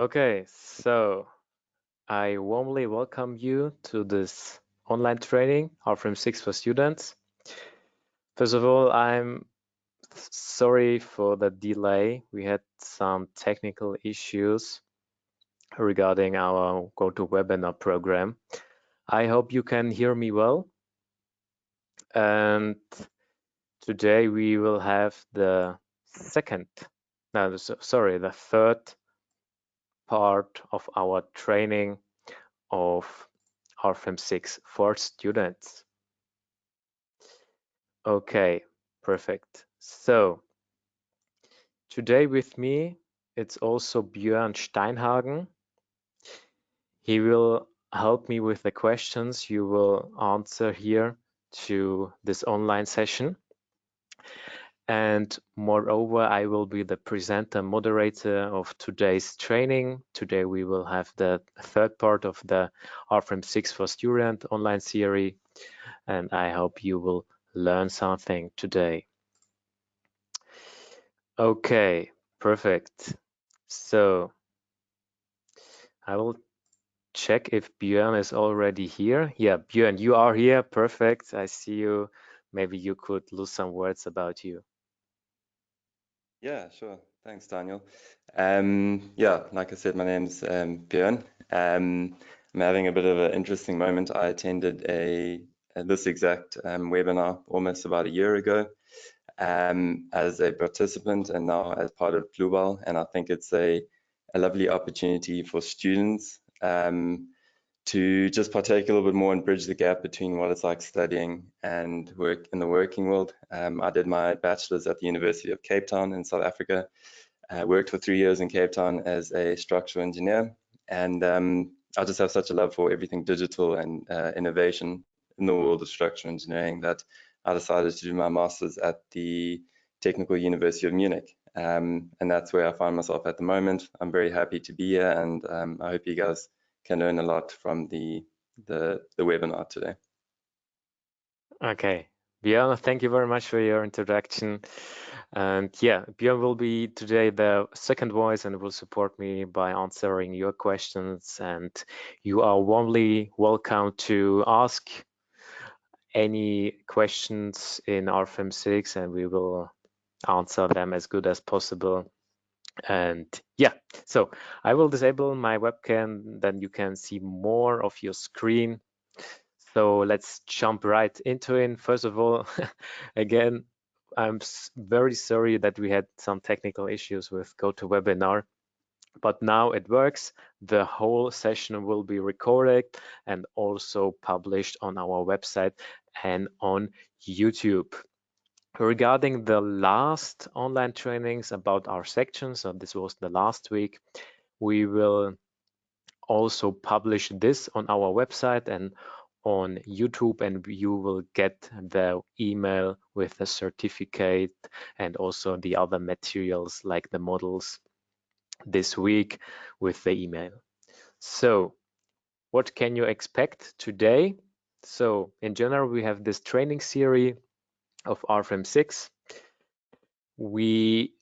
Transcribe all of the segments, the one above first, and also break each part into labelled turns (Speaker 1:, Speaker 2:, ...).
Speaker 1: Okay, so I warmly welcome you to this online training, RFEM 6 for students. First of all, I'm sorry for the delay. We had some technical issues regarding our GoToWebinar program. I hope you can hear me well. And today we will have the third part of our training of RFEM 6 for students. Okay, perfect. So today with me, it's also Björn Steinhagen. He will help me with the questions you will answer here to this online session. And moreover, I will be the presenter moderator of today's training. Today we will have the third part of the RFEM 6 for Student online series, and I hope you will learn something today. Okay, perfect. So I will check if Björn is already here. Yeah, Björn, you are here. Perfect. I see you. Maybe you could lose some words about you.
Speaker 2: Yeah, sure. Thanks, Daniel. Yeah, like I said, my name's Björn. I'm having a bit of an interesting moment. I attended this exact webinar almost about a year ago as a participant and now as part of Dlubal, and I think it's a lovely opportunity for students to just partake a little bit more and bridge the gap between what it's like studying and work in the working world. I did my bachelor's at the University of Cape Town in South Africa. I worked for 3 years in Cape Town as a structural engineer, and I just have such a love for everything digital and innovation in the world of structural engineering that I decided to do my master's at the Technical University of Munich. And that's where I find myself at the moment. I'm very happy to be here, and I hope you guys can learn a lot from the webinar today.
Speaker 1: Okay, Björn, thank you very much for your introduction. And yeah, Björn will be today the second voice and will support me by answering your questions. And you are warmly welcome to ask any questions in RFEM 6 and we will answer them as good as possible. And yeah, so I will disable my webcam, then you can see more of your screen. So let's jump right into it. First of all, again, I'm very sorry that we had some technical issues with GoToWebinar, but now it works. The whole session will be recorded and also published on our website and on YouTube. Regarding the last online trainings about our sections, so this was the last week, we will also publish this on our website and on YouTube, and you will get the email with the certificate and also the other materials like the models this week with the email. So what can you expect today? So in general, we have this training series of RFEM 6. We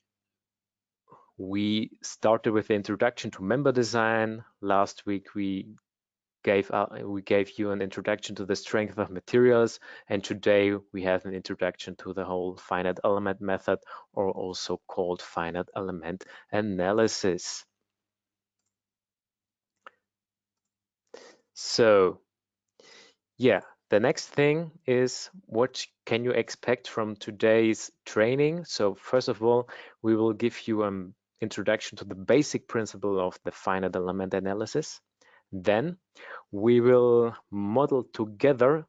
Speaker 1: started with the introduction to member design. Last week we gave you an introduction to the strength of materials, and today we have an introduction to the whole finite element method, or also called finite element analysis. So yeah, the next thing is what can you expect from today's training? So first of all, we will give you an introduction to the basic principle of the finite element analysis. Then we will model together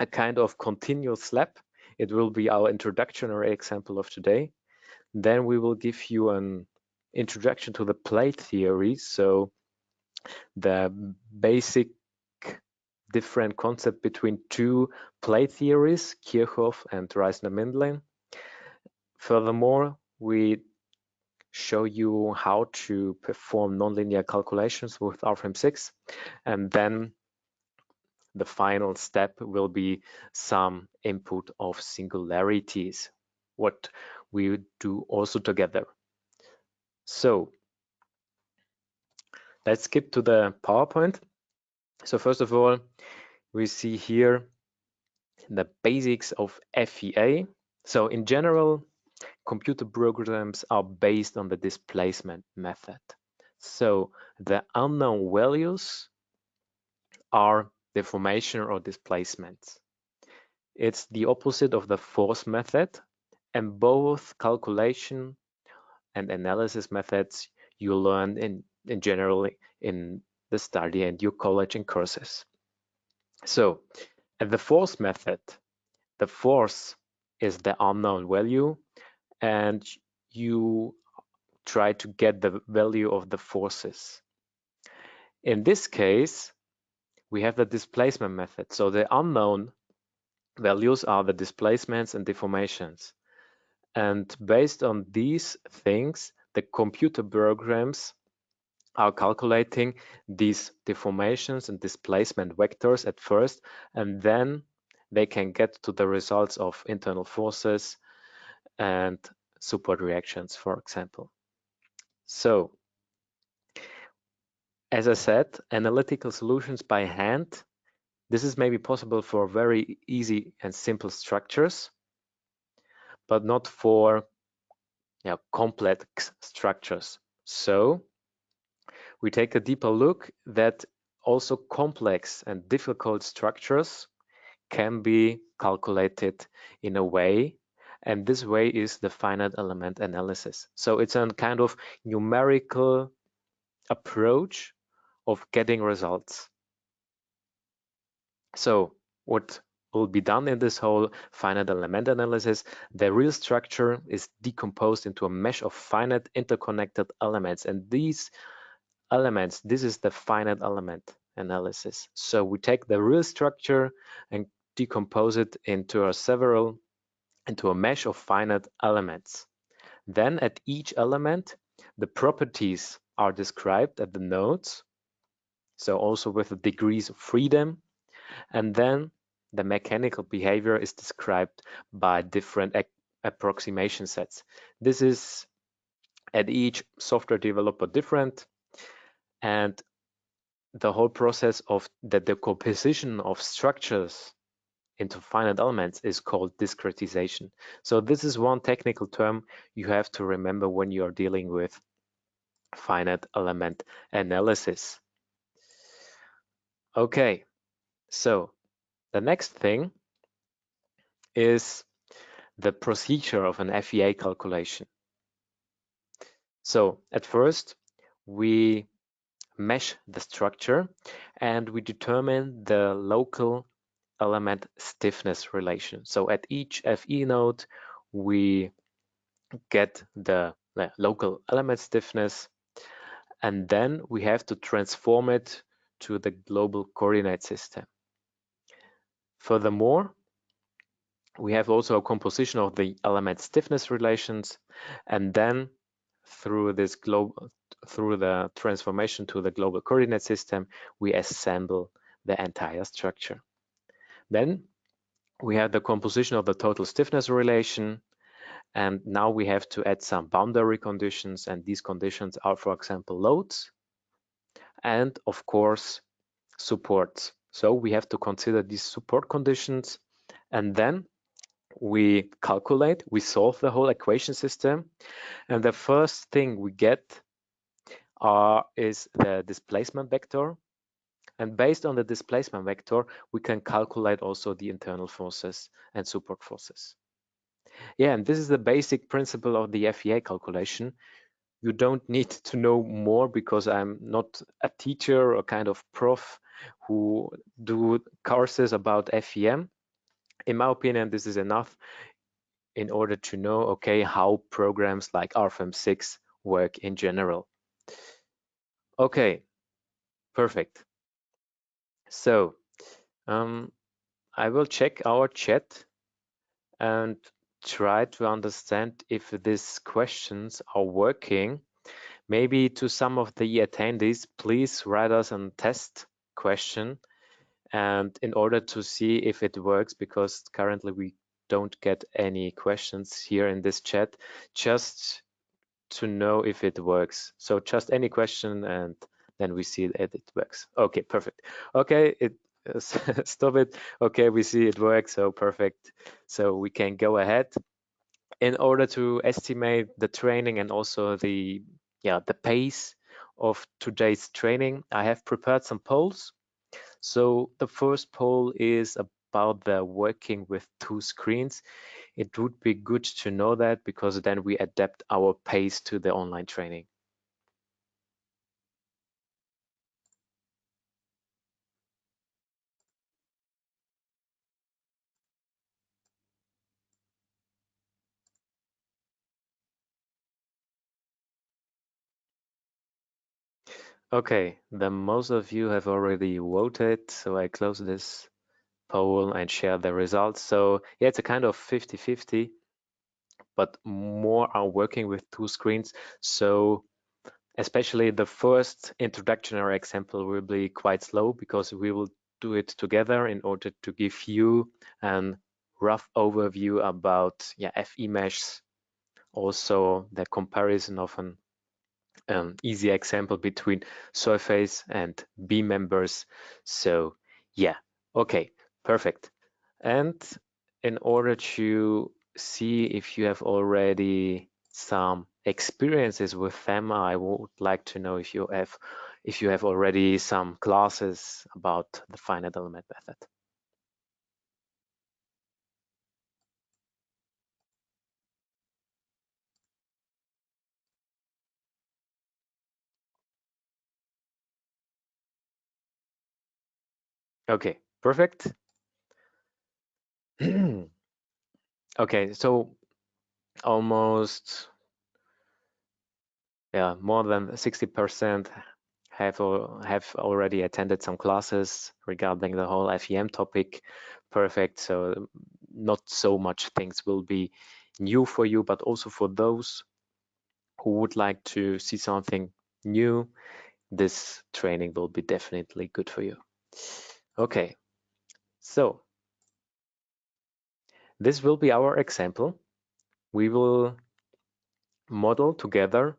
Speaker 1: a kind of continuous lab. It will be our introductory example of today. Then we will give you an introduction to the plate theory. So the basic different concept between two plate theories, Kirchhoff and Reisner-Mindlin. Furthermore, we show you how to perform nonlinear calculations with RFEM 6, and then the final step will be some input of singularities, what we do also together. So let's skip to the PowerPoint. So first of all, we see here the basics of FEA. So in general, computer programs are based on the displacement method. So the unknown values are deformation or displacements. It's the opposite of the force method, and both calculation and analysis methods you learn in general in the study and your college and courses. So at the force method, the force is the unknown value, and you try to get the value of the forces. In this case, we have the displacement method. So the unknown values are the displacements and deformations. And based on these things, the computer programs are calculating these deformations and displacement vectors at first, and then they can get to the results of internal forces and support reactions, for example. So, as I said, analytical solutions by hand, this is maybe possible for very easy and simple structures, but not for complex structures. So we take a deeper look that also complex and difficult structures can be calculated in a way, and this way is the finite element analysis. So it's a kind of numerical approach of getting results. So what will be done in this whole finite element analysis? The real structure is decomposed into a mesh of finite interconnected elements, and these elements, this is the finite element analysis. So we take the real structure and decompose it into a mesh of finite elements. Then at each element, the properties are described at the nodes, so also with the degrees of freedom, and then the mechanical behavior is described by different approximation sets. This is at each software developer different, and the whole process of the decomposition of structures into finite elements is called discretization. So this is one technical term you have to remember when you are dealing with finite element analysis. Okay, so the next thing is the procedure of an FEA calculation. So at first, we mesh the structure and we determine the local element stiffness relation. So at each FE node, we get the local element stiffness, and then we have to transform it to the global coordinate system. Furthermore, we have also a composition of the element stiffness relations, and then through the transformation to the global coordinate system, we assemble the entire structure. Then we have the composition of the total stiffness relation, and now we have to add some boundary conditions, and these conditions are, for example, loads and, of course, supports. So we have to consider these support conditions, and then we calculate, we solve the whole equation system, and the first thing we get is the displacement vector. And based on the displacement vector, we can calculate also the internal forces and support forces. Yeah, and this is the basic principle of the FEA calculation. You don't need to know more because I'm not a teacher or kind of prof who do courses about FEM. In my opinion, this is enough in order to know, okay, how programs like RFEM 6 work in general. Okay, perfect. So I will check our chat and try to understand if these questions are working. Maybe to some of the attendees, please write us a test question, and in order to see if it works, because currently we don't get any questions here in this chat, just to know if it works. So just any question and then we see that it works. Okay, perfect. Okay, stop it. Okay, we see it works, so perfect. So we can go ahead. In order to estimate the training and also the pace of today's training, I have prepared some polls. So the first poll is about the working with two screens. It would be good to know that, because then we adapt our pace to the online training. Okay, then most of you have already voted, so I close this poll and share the results. So yeah, it's a kind of 50-50, but more are working with two screens. So especially the first introductory example will be quite slow, because we will do it together in order to give you a rough overview about FE mesh, also the comparison of an easy example between surface and beam members. So yeah, okay, perfect. And in order to see if you have already some experiences with them, I would like to know if you have already some classes about the finite element method. Okay, perfect. Okay, so almost more than 60% have already attended some classes regarding the whole FEM topic. Perfect. So not so much things will be new for you, but also for those who would like to see something new, this training will be definitely good for you. Okay, so this will be our example. We will model together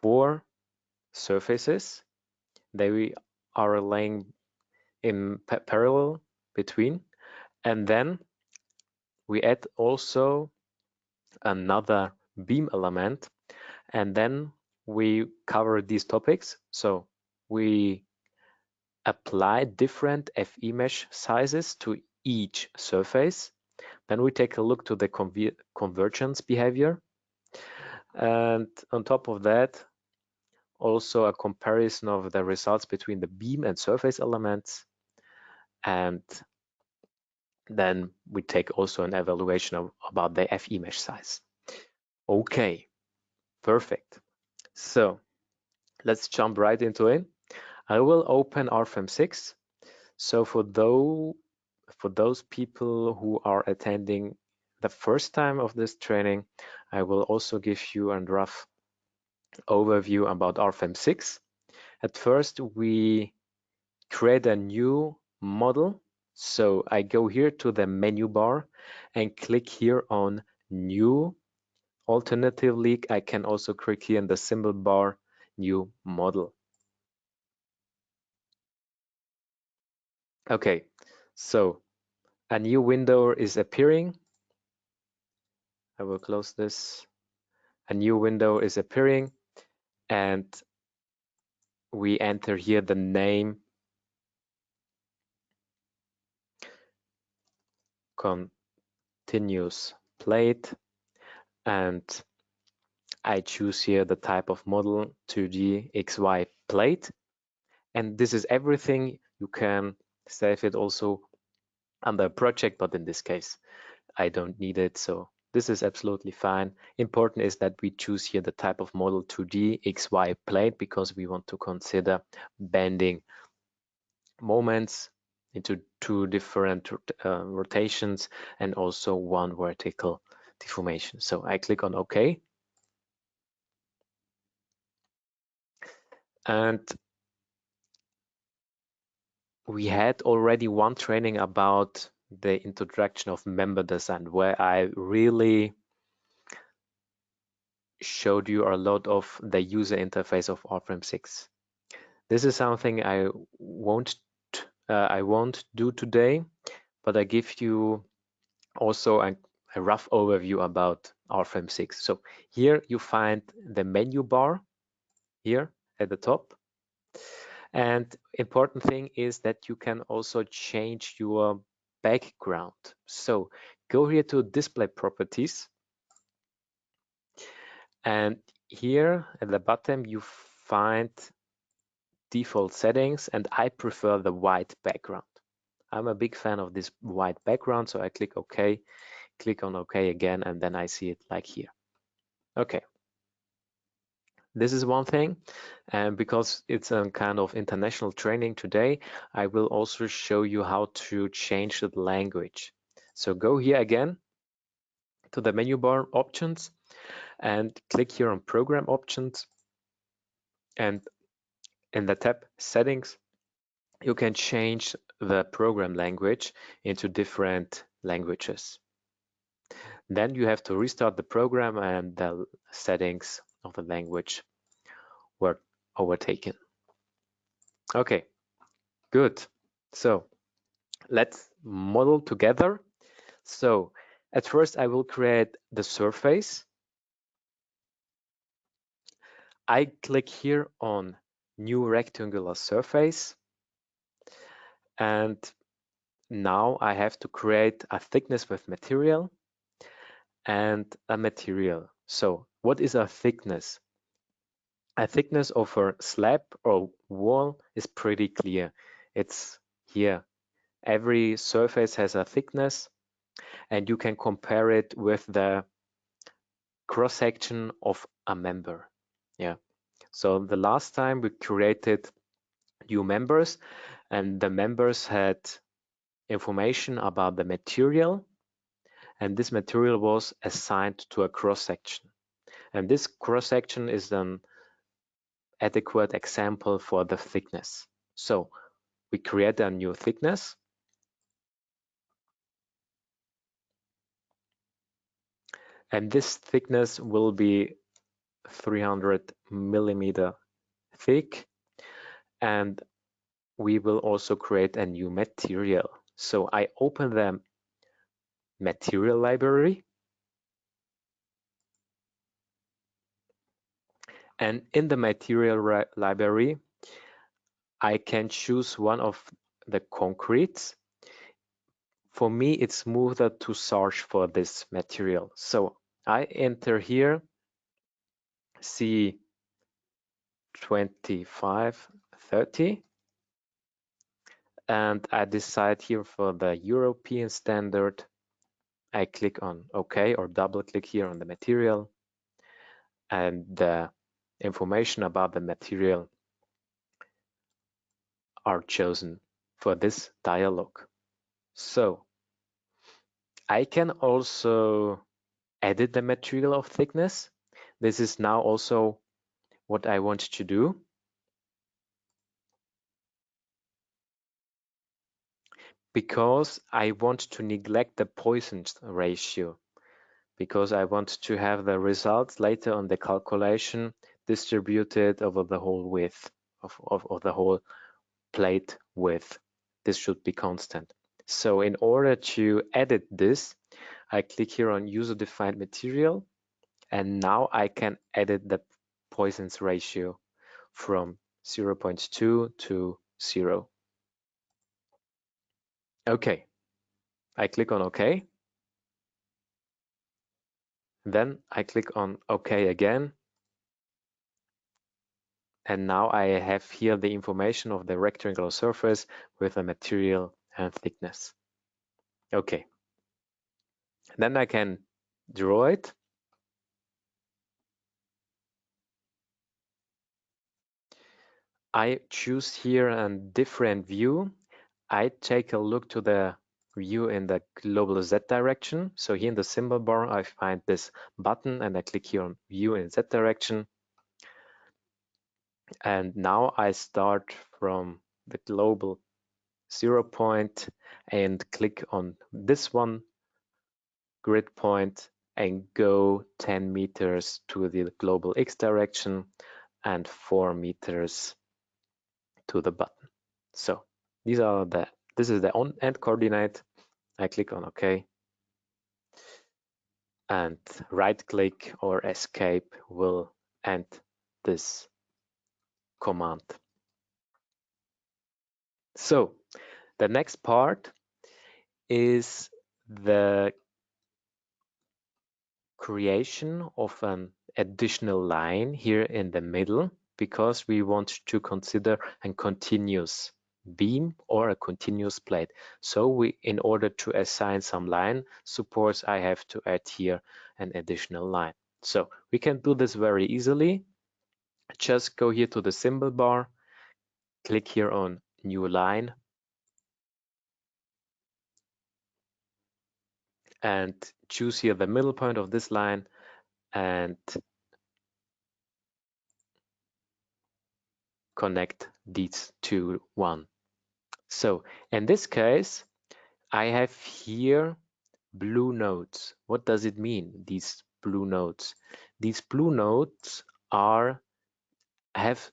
Speaker 1: 4 surfaces. They are laying in parallel between, and then we add also another beam element, and then we cover these topics. So we apply different FE mesh sizes to each surface. Then we take a look to the convergence behavior, and on top of that, also a comparison of the results between the beam and surface elements, and then we take also an evaluation about the FE mesh size. Okay, perfect. So let's jump right into it. I will open RFEM 6. So for those people who are attending the first time of this training, I will also give you a rough overview about RFEM 6. At first, we create a new model. So I go here to the menu bar and click here on New. Alternatively, I can also click here in the symbol bar, New Model. Okay, so a new window is appearing. I will close this. A new window is appearing, and we enter here the name continuous plate, and I choose here the type of model 2D XY plate, and this is everything. You can save it also under a project, but in this case I don't need it, so this is absolutely fine. Important is that we choose here the type of model 2D XY plate, because we want to consider bending moments into 2 different rotations and also 1 vertical deformation. So I click on OK. And we had already one training about the introduction of member design, where I really showed you a lot of the user interface of RFEM 6. This is something I won't do today, but I give you also a rough overview about RFEM 6. So here you find the menu bar here at the top. And important thing is that you can also change your background. So go here to display properties. And here at the bottom, you find default settings, and I prefer the white background. I'm a big fan of this white background, so I click OK, click on OK again, and then I see it like here. Okay. This is one thing, and because it's a kind of international training today, I will also show you how to change the language. So go here again to the menu bar options and click here on program options, and in the tab settings, you can change the program language into different languages. Then you have to restart the program and the settings of the language were overtaken. Okay, good. So let's model together. So at first I will create the surface. I click here on new rectangular surface. And now I have to create a thickness with material and a material. So what is a thickness? A thickness of a slab or wall is pretty clear. It's here. Every surface has a thickness, and you can compare it with the cross-section of a member. Yeah. So the last time we created new members, and the members had information about the material, and this material was assigned to a cross-section. And this cross-section is an adequate example for the thickness. So we create a new thickness. And this thickness will be 300 millimeter thick. And we will also create a new material. So I open the material library. And in the material library, I can choose one of the concretes. For me, it's smoother to search for this material. So I enter here C2530, and I decide here for the European standard. I click on OK or double click here on the material, and the information about the material are chosen for this dialog. So I can also edit the material of thickness. This is now also what I want to do. Because I want to neglect the Poisson ratio, because I want to have the results later on the calculation distributed over the whole width of the whole plate width. This should be constant. So in order to edit this, I click here on user-defined material, and now I can edit the Poisson's ratio from 0.2 to 0. Okay, I click on OK. Then I click on OK again. And now I have here the information of the rectangular surface with the material and thickness. Okay. Then I can draw it. I choose here a different view. I take a look to the view in the global Z direction. So here in the symbol bar, I find this button and I click here on view in Z direction. And now I start from the global 0 point and click on this one grid point and go 10 meters to the global X direction and 4 meters to the button. So this is the end coordinate. I click on OK, and right click or escape will end this command. So the next part is the creation of an additional line here in the middle, because we want to consider a continuous beam or a continuous plate. So in order to assign some line supports, I have to add here an additional line. So we can do this very easily. Just go here to the symbol bar, click here on new line, and choose here the middle point of this line and connect these to one. So in this case, I have here blue nodes. What does it mean, these blue nodes? These blue nodes have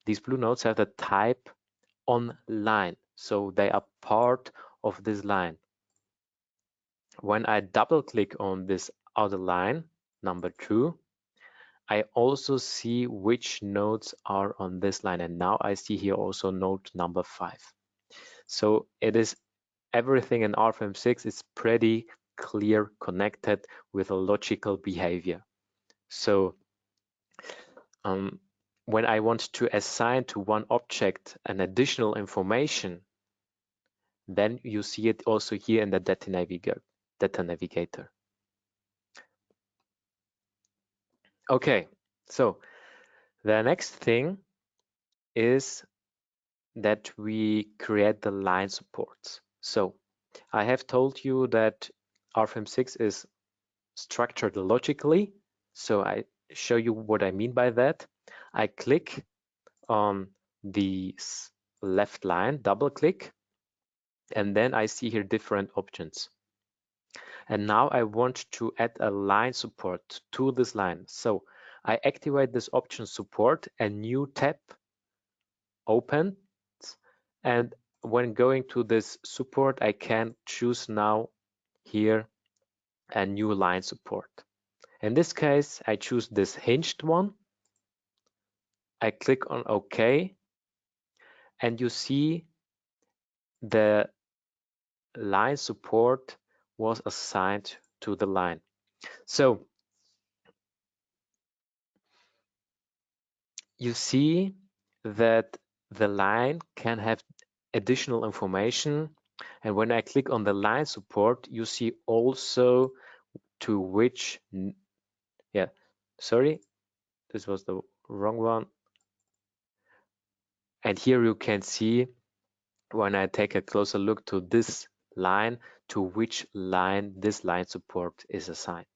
Speaker 1: the type on line, so they are part of this line. When I double click on this other line, number 2, I also see which nodes are on this line, and now I see here also node number 5. So it is everything in RFEM 6 is pretty clear, connected with a logical behavior. So when I want to assign to one object an additional information, then you see it also here in the data navigator. Okay, so the next thing is that we create the line supports. So I have told you that RFEM 6 is structured logically. So I show you what I mean by that. I click on the left line, double click, and then I see here different options. And now I want to add a line support to this line. So I activate this option support, a new tab opens, and when going to this support, I can choose now here a new line support. In this case, I choose this hinged one. I click on OK, and you see the line support was assigned to the line. So you see that the line can have additional information, and when I click on the line support, you see also to which, sorry, this was the wrong one. And here you can see, when I take a closer look to this line, to which line this line support is assigned.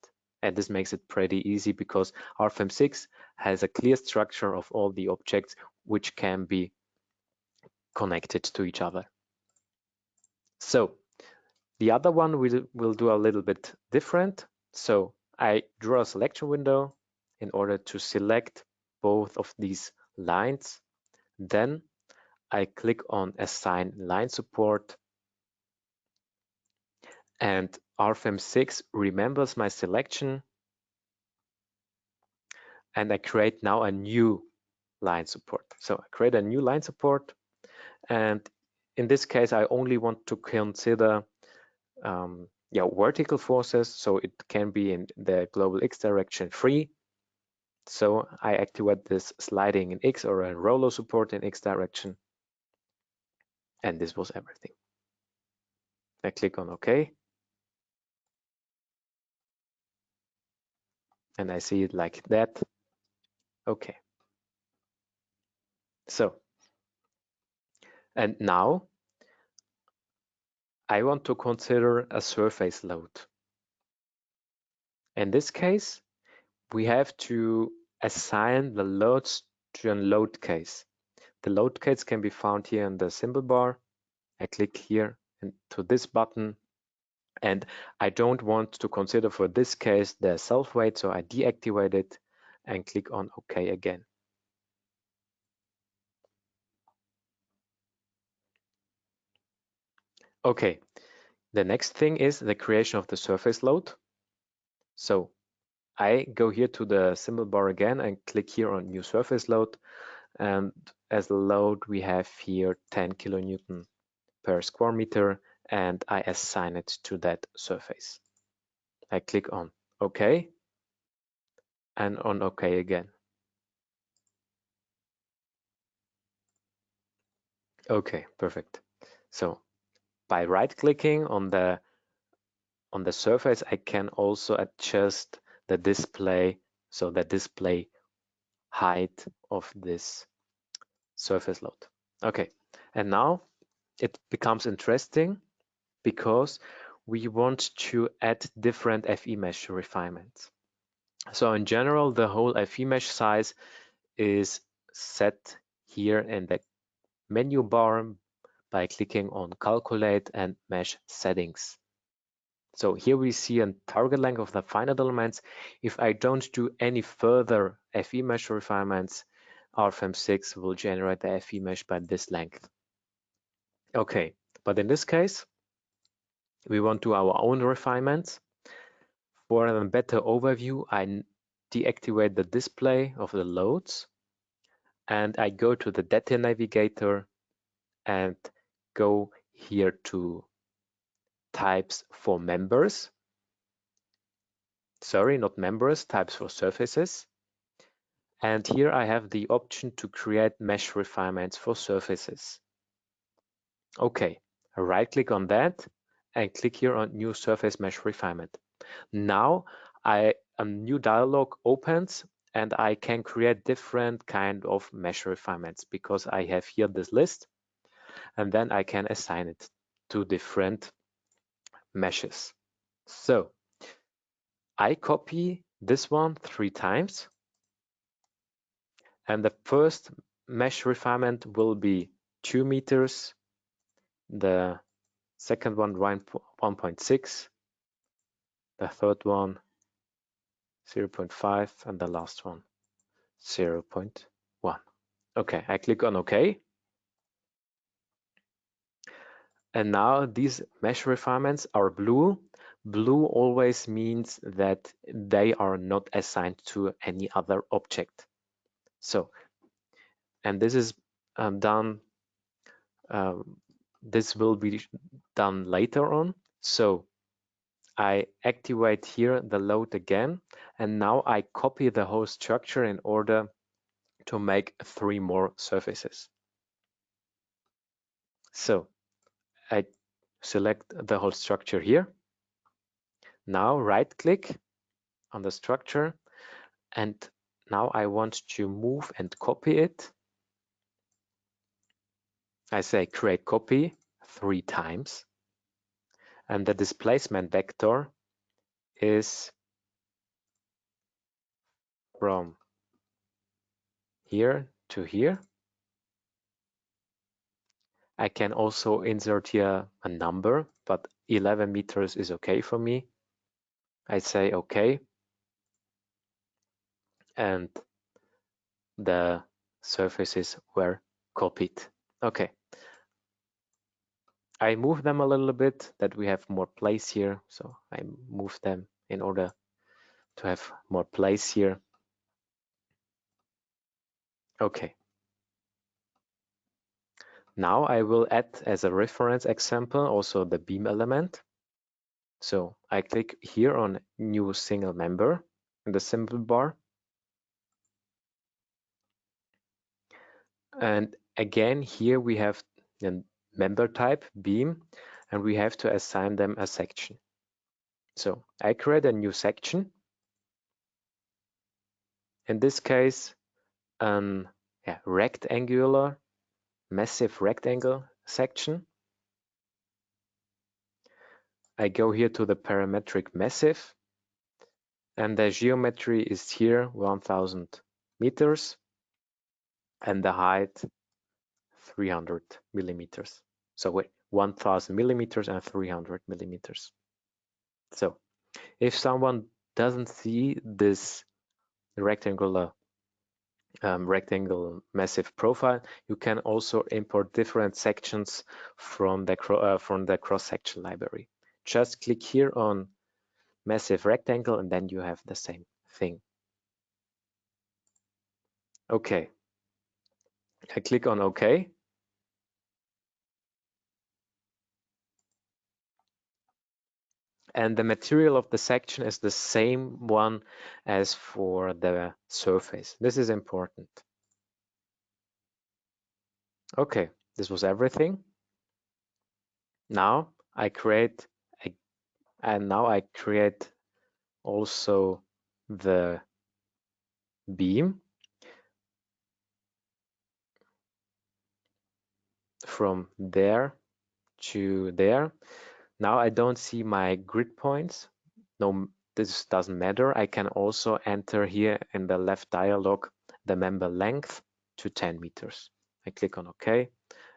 Speaker 1: And this makes it pretty easy because RFEM 6 has a clear structure of all the objects which can be connected to each other. So the other one we'll do a little bit different. So I draw a selection window in order to select both of these lines. Then I click on Assign Line Support, and RFEM 6 remembers my selection, and I create now a new line support. So I create a new line support, and in this case I only want to consider vertical forces, so it can be in the global X direction free. So I activate this sliding in X or a roller support in X direction, and this was everything. I click on OK, and I see it like that. Okay. So, and now I want to consider a surface load. In this case, we have to assign the loads to a load case. The load case can be found here in the symbol bar. I click here to this button, and I don't want to consider for this case the self-weight, so I deactivate it and click on OK again. Okay, the next thing is the creation of the surface load. So I go here to the symbol bar again and click here on new surface load. And as the load, we have here 10 kilonewton per square meter, and I assign it to that surface. I click on OK and on OK again. Okay, perfect. So by right-clicking on the surface, I can also adjust the display, so the display height of this surface load. Okay, and now it becomes interesting because we want to add different FE mesh refinements. So in general, the whole FE mesh size is set here in the menu bar by clicking on Calculate and Mesh Settings. So here we see a target length of the finite elements. If I don't do any further FE mesh refinements, RFEM 6 will generate the FE mesh by this length. Okay, but in this case, we want to do our own refinements. For a better overview, I deactivate the display of the loads and I go to the data navigator and go here to types for members. Sorry, not members, types for surfaces. And here I have the option to create mesh refinements for surfaces. Okay, right click on that and click here on new surface mesh refinement. Now a new dialog opens and I can create different kind of mesh refinements because I have here this list and then I can assign it to different meshes. So I copy this one 3 times and the first mesh refinement will be 2 meters, the second one 1.6, the third one 0.5 and the last one 0.1. Okay, I click on OK. And now these mesh refinements are blue. Blue always means that they are not assigned to any other object. So, and this is done, this will be done later on. So I activate here the load again, and now I copy the whole structure in order to make 3 more surfaces. So I select the whole structure here. Now right click on the structure and now I want to move and copy it. I say create copy 3 times and the displacement vector is from here to here. I can also insert here a number, but 11 meters is okay for me. I say okay and the surfaces were copied. Okay. I move them a little bit that we have more place here. So I move them in order to have more place here. Okay. Now I will add as a reference example also the beam element. So I click here on new single member in the symbol bar. And again, here we have the member type beam and we have to assign them a section. So I create a new section. In this case, rectangular, massive rectangle section. I go here to the parametric massive and the geometry is here 1000 meters and the height 300 millimeters. So wait, 1000 millimeters and 300 millimeters. So if someone doesn't see this rectangular rectangle massive profile, you can also import different sections from the cross-section library. Just click here on massive rectangle and then you have the same thing. Okay, I click on OK. And the material of the section is the same one as for the surface. This is important. Okay, this was everything. Now I create also the beam from there to there. Now I don't see my grid points. No, this doesn't matter. I can also enter here in the left dialog the member length to 10 meters. I click on OK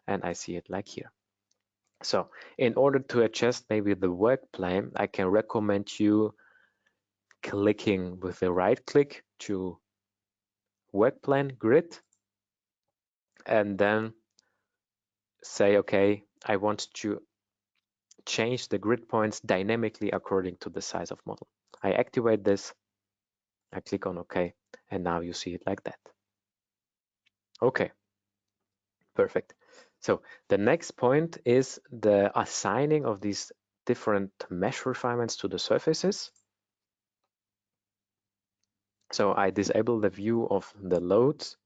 Speaker 1: and I see it like here. So in order to adjust maybe the work plane, I can recommend you clicking with the right click to work plane grid and then say, okay, I want to change the grid points dynamically according to the size of model. I activate this, I click on OK, and now you see it like that. Okay, perfect. So the next point is the assigning of these different mesh refinements to the surfaces. So I disable the view of the loads.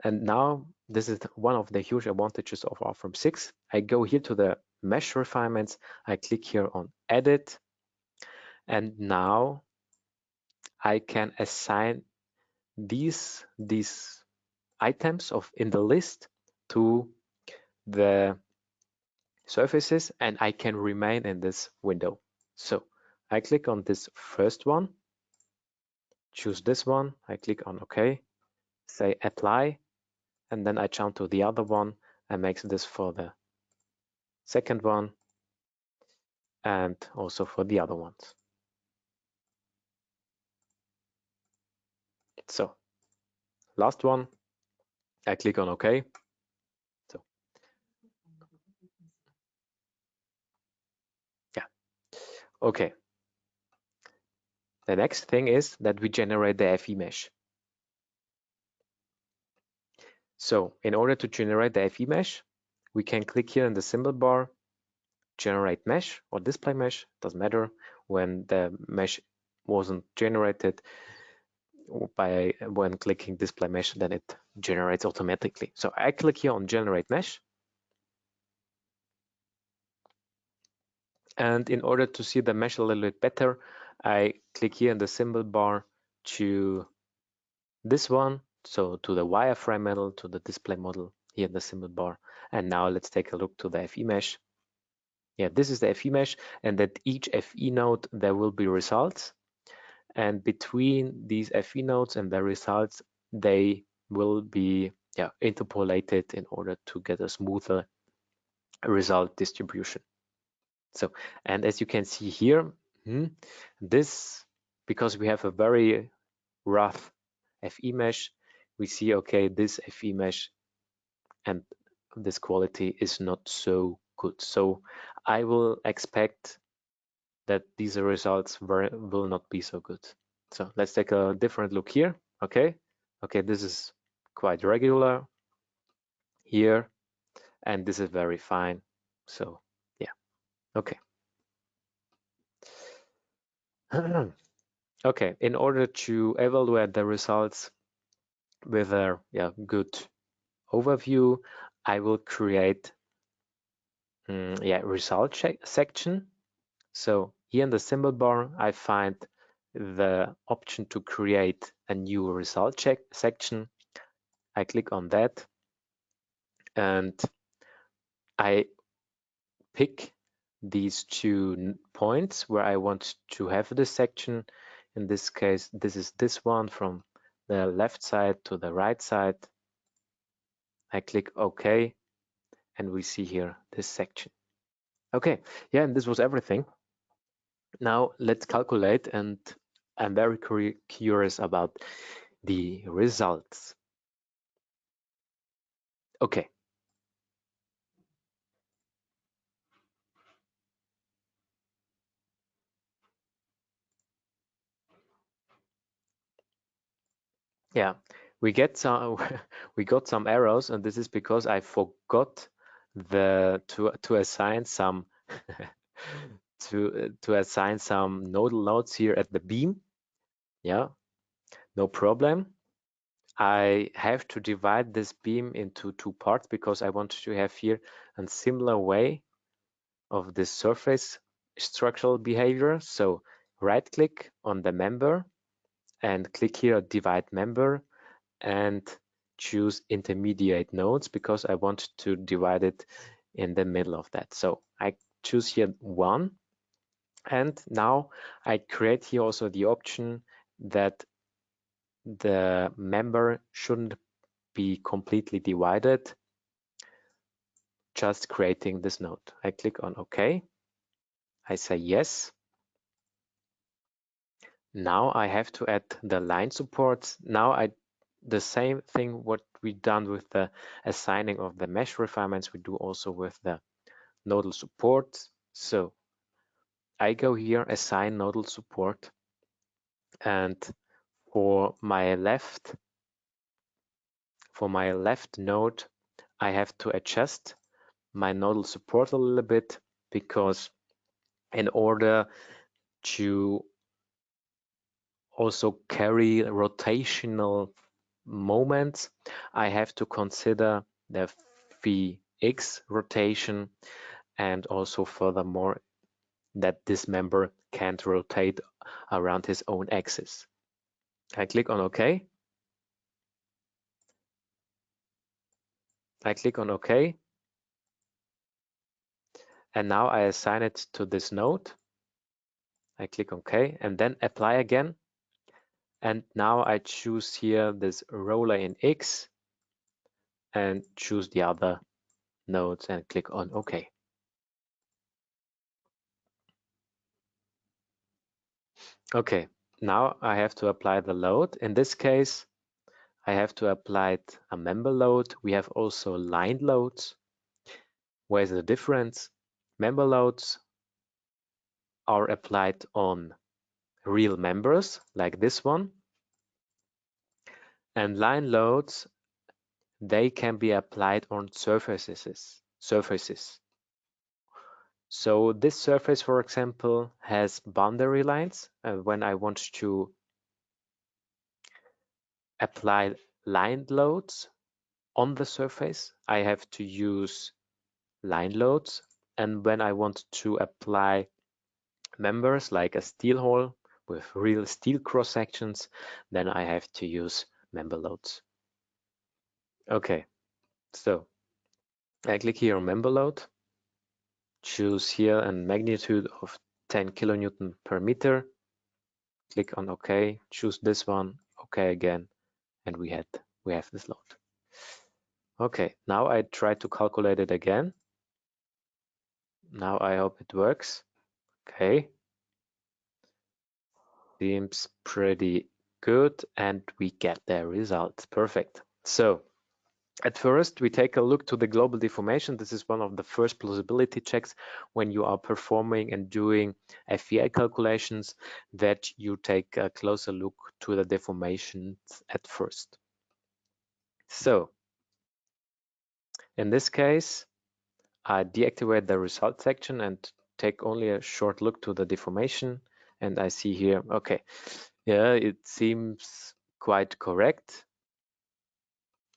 Speaker 1: And now this is one of the huge advantages of RFEM 6. I go here to the mesh refinements. I click here on edit. And now I can assign these items in the list to the surfaces, and I can remain in this window. So I click on this first one, choose this one, I click on OK, say apply, and then I jump to the other one and make this for the second one and also for the other ones. So last one, I click on OK. So yeah, okay. The next thing is that we generate the FE mesh. So in order to generate the FE mesh, we can click here in the symbol bar, generate mesh or display mesh, doesn't matter. When the mesh wasn't generated when clicking display mesh, then it generates automatically. So I click here on generate mesh. And in order to see the mesh a little bit better, I click here in the symbol bar to this one, so to the wireframe model, to the display model here in the symbol bar. And now let's take a look to the FE mesh. Yeah, this is the FE mesh, and at each FE node there will be results. And between these FE nodes and the results, they will be interpolated in order to get a smoother result distribution. So, and as you can see here, this, because we have a very rough FE mesh, we see, okay, this FE mesh and this quality is not so good. So I will expect that these results will not be so good. So let's take a different look here. Okay, this is quite regular here, and this is very fine. So yeah, okay. Okay, in order to evaluate the results with a good overview, I will create result section. So here in the symbol bar, I find the option to create a new result section. I click on that and I pick these 2 points where I want to have this section. In this case, this is this one from the left side to the right side. I click OK, and we see here this section. Okay, yeah, and this was everything. Now let's calculate, and I'm very curious about the results. Okay. Yeah, we get some we got some errors, and this is because I forgot to assign some to assign some nodal nodes here at the beam. Yeah, no problem. I have to divide this beam into two parts because I want to have here a similar way of this surface structural behavior. So right click on the member and click here divide member and choose intermediate nodes because I want to divide it in the middle of that. So I choose here 1, and now I create here also the option that the member shouldn't be completely divided, just creating this node. I click on OK. I say yes. Now I have to add the line supports. Now the same thing what we done with the assigning of the mesh refinements, we do also with the nodal support. So I go here, assign nodal support, and for my left node, I have to adjust my nodal support a little bit because in order to also carry rotational moments, I have to consider the phi x rotation, and also furthermore that this member can't rotate around his own axis. I click on OK. I click on OK. And now I assign it to this node. I click OK and then apply again. And now I choose here this roller in X and choose the other nodes and click on OK. Okay, now I have to apply the load. In this case, I have to apply a member load. We have also line loads. Where's the difference? Member loads are applied on real members like this one, and line loads, they can be applied on surfaces. So this surface, for example, has boundary lines, and when I want to apply line loads on the surface, I have to use line loads, and when I want to apply members like a steel hole with real steel cross sections, then I have to use member loads. Okay, so I click here on member load, choose here a magnitude of 10 kilonewton per meter, click on OK, choose this one, OK again, and we have this load. Okay, now I try to calculate it again. Now I hope it works. Okay, seems pretty good, and we get the result. Perfect. So at first, we take a look to the global deformation. This is one of the first plausibility checks when you are performing and doing FEA calculations, that you take a closer look to the deformations at first. So in this case, I deactivate the result section and take only a short look to the deformation. And I see here, okay, yeah, it seems quite correct.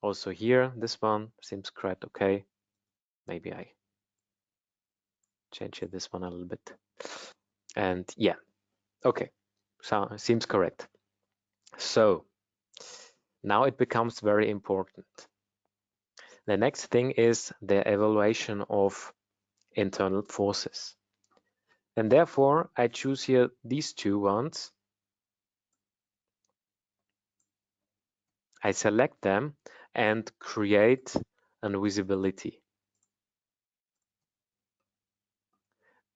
Speaker 1: Also here, this one seems quite okay. Maybe I change this one a little bit. And yeah, okay, so seems correct. So now it becomes very important. The next thing is the evaluation of internal forces. And therefore, I choose here these two ones. I select them and create an visibility.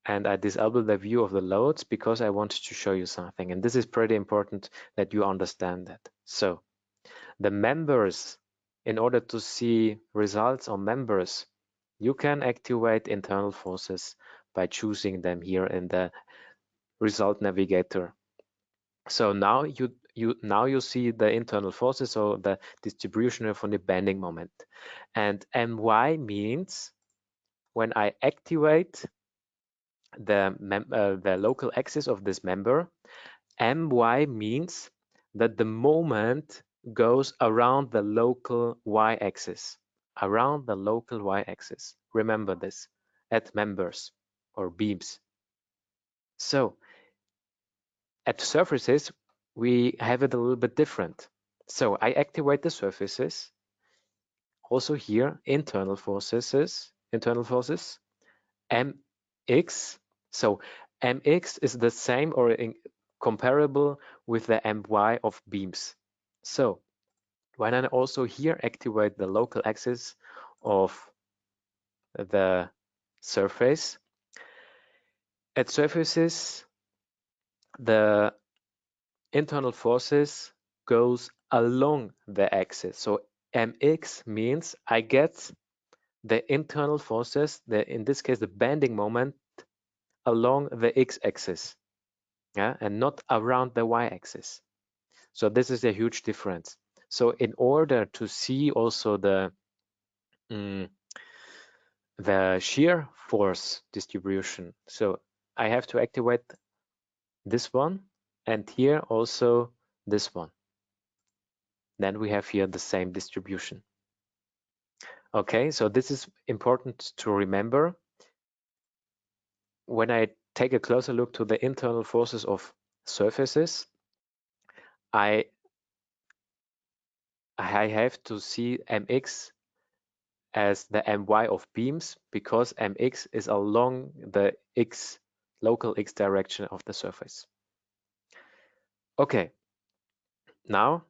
Speaker 1: And I disable the view of the loads because I want to show you something. And this is pretty important that you understand that. So the members in order to see results on members, you can activate internal forces by choosing them here in the result navigator. So now you see the internal forces, or the distribution from the bending moment. And my means when I activate the local axis of this member, my means that the moment goes around the local y-axis, around the local y-axis. Remember this at members or beams. So at surfaces, we have it a little bit different. So I activate the surfaces. Also here, internal forces, mx. So mx is the same or comparable with the my of beams. So when I also here activate the local axis of the surface, at surfaces, the internal forces goes along the axis. So mx means I get the internal forces, in this case the bending moment, along the x-axis, yeah, and not around the y-axis. So this is a huge difference. So in order to see also the shear force distribution, so I have to activate this one, and here also this one. Then we have here the same distribution. Okay, so this is important to remember. When I take a closer look to the internal forces of surfaces, I have to see mx as the my of beams, because mx is along the local x direction of the surface. Okay, now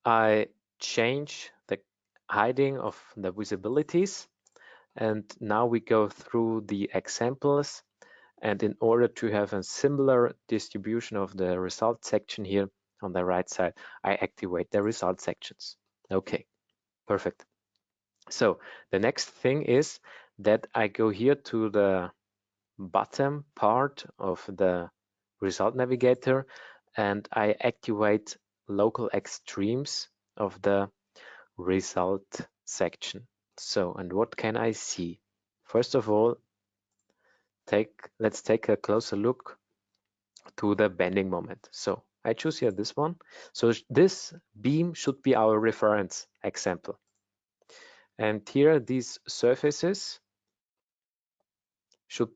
Speaker 1: I change the hiding of the visibilities, and now we go through the examples. And in order to have a similar distribution of the result section here on the right side, I activate the result sections. Okay, perfect. So the next thing is that I go here to the bottom part of the result navigator, and I activate local extremes of the result section. So, and what can I see? First of all, let's take a closer look to the bending moment. So I choose here this one. So this beam should be our reference example. And here these surfaces should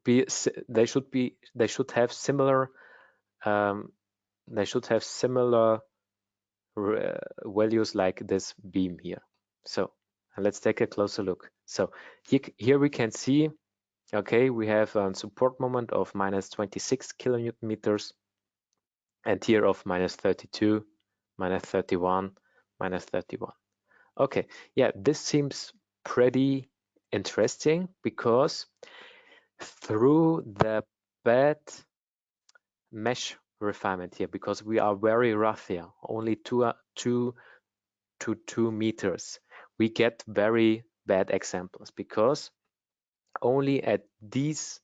Speaker 1: have similar values like this beam here. So let's take a closer look. So here we can see, okay, we have a support moment of -26 kilonewton meters, and here of -32, -31, -31. Okay, yeah, this seems pretty interesting, because through the bad mesh refinement here, because we are very rough here, only 2 to 2 meters, we get very bad examples, because only at these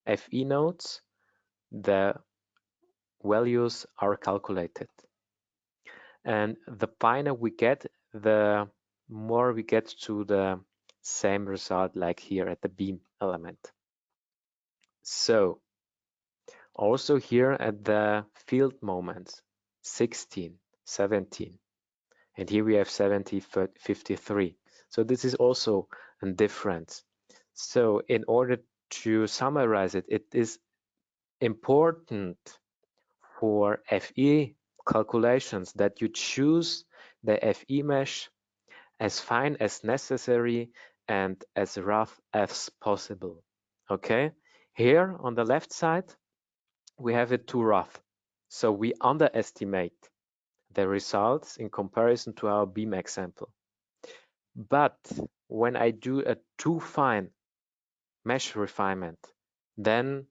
Speaker 1: FE nodes the values are calculated, and the finer we get, the more we get to the same result like here at the beam element. So also here at the field moments, 16, 17, and here we have 70, 53. So this is also a difference. So in order to summarize it, it is important for FE calculations that you choose the FE mesh as fine as necessary and as rough as possible. Okay, here on the left side, we have it too rough. So we underestimate the results in comparison to our beam example. But when I do a too fine mesh refinement, then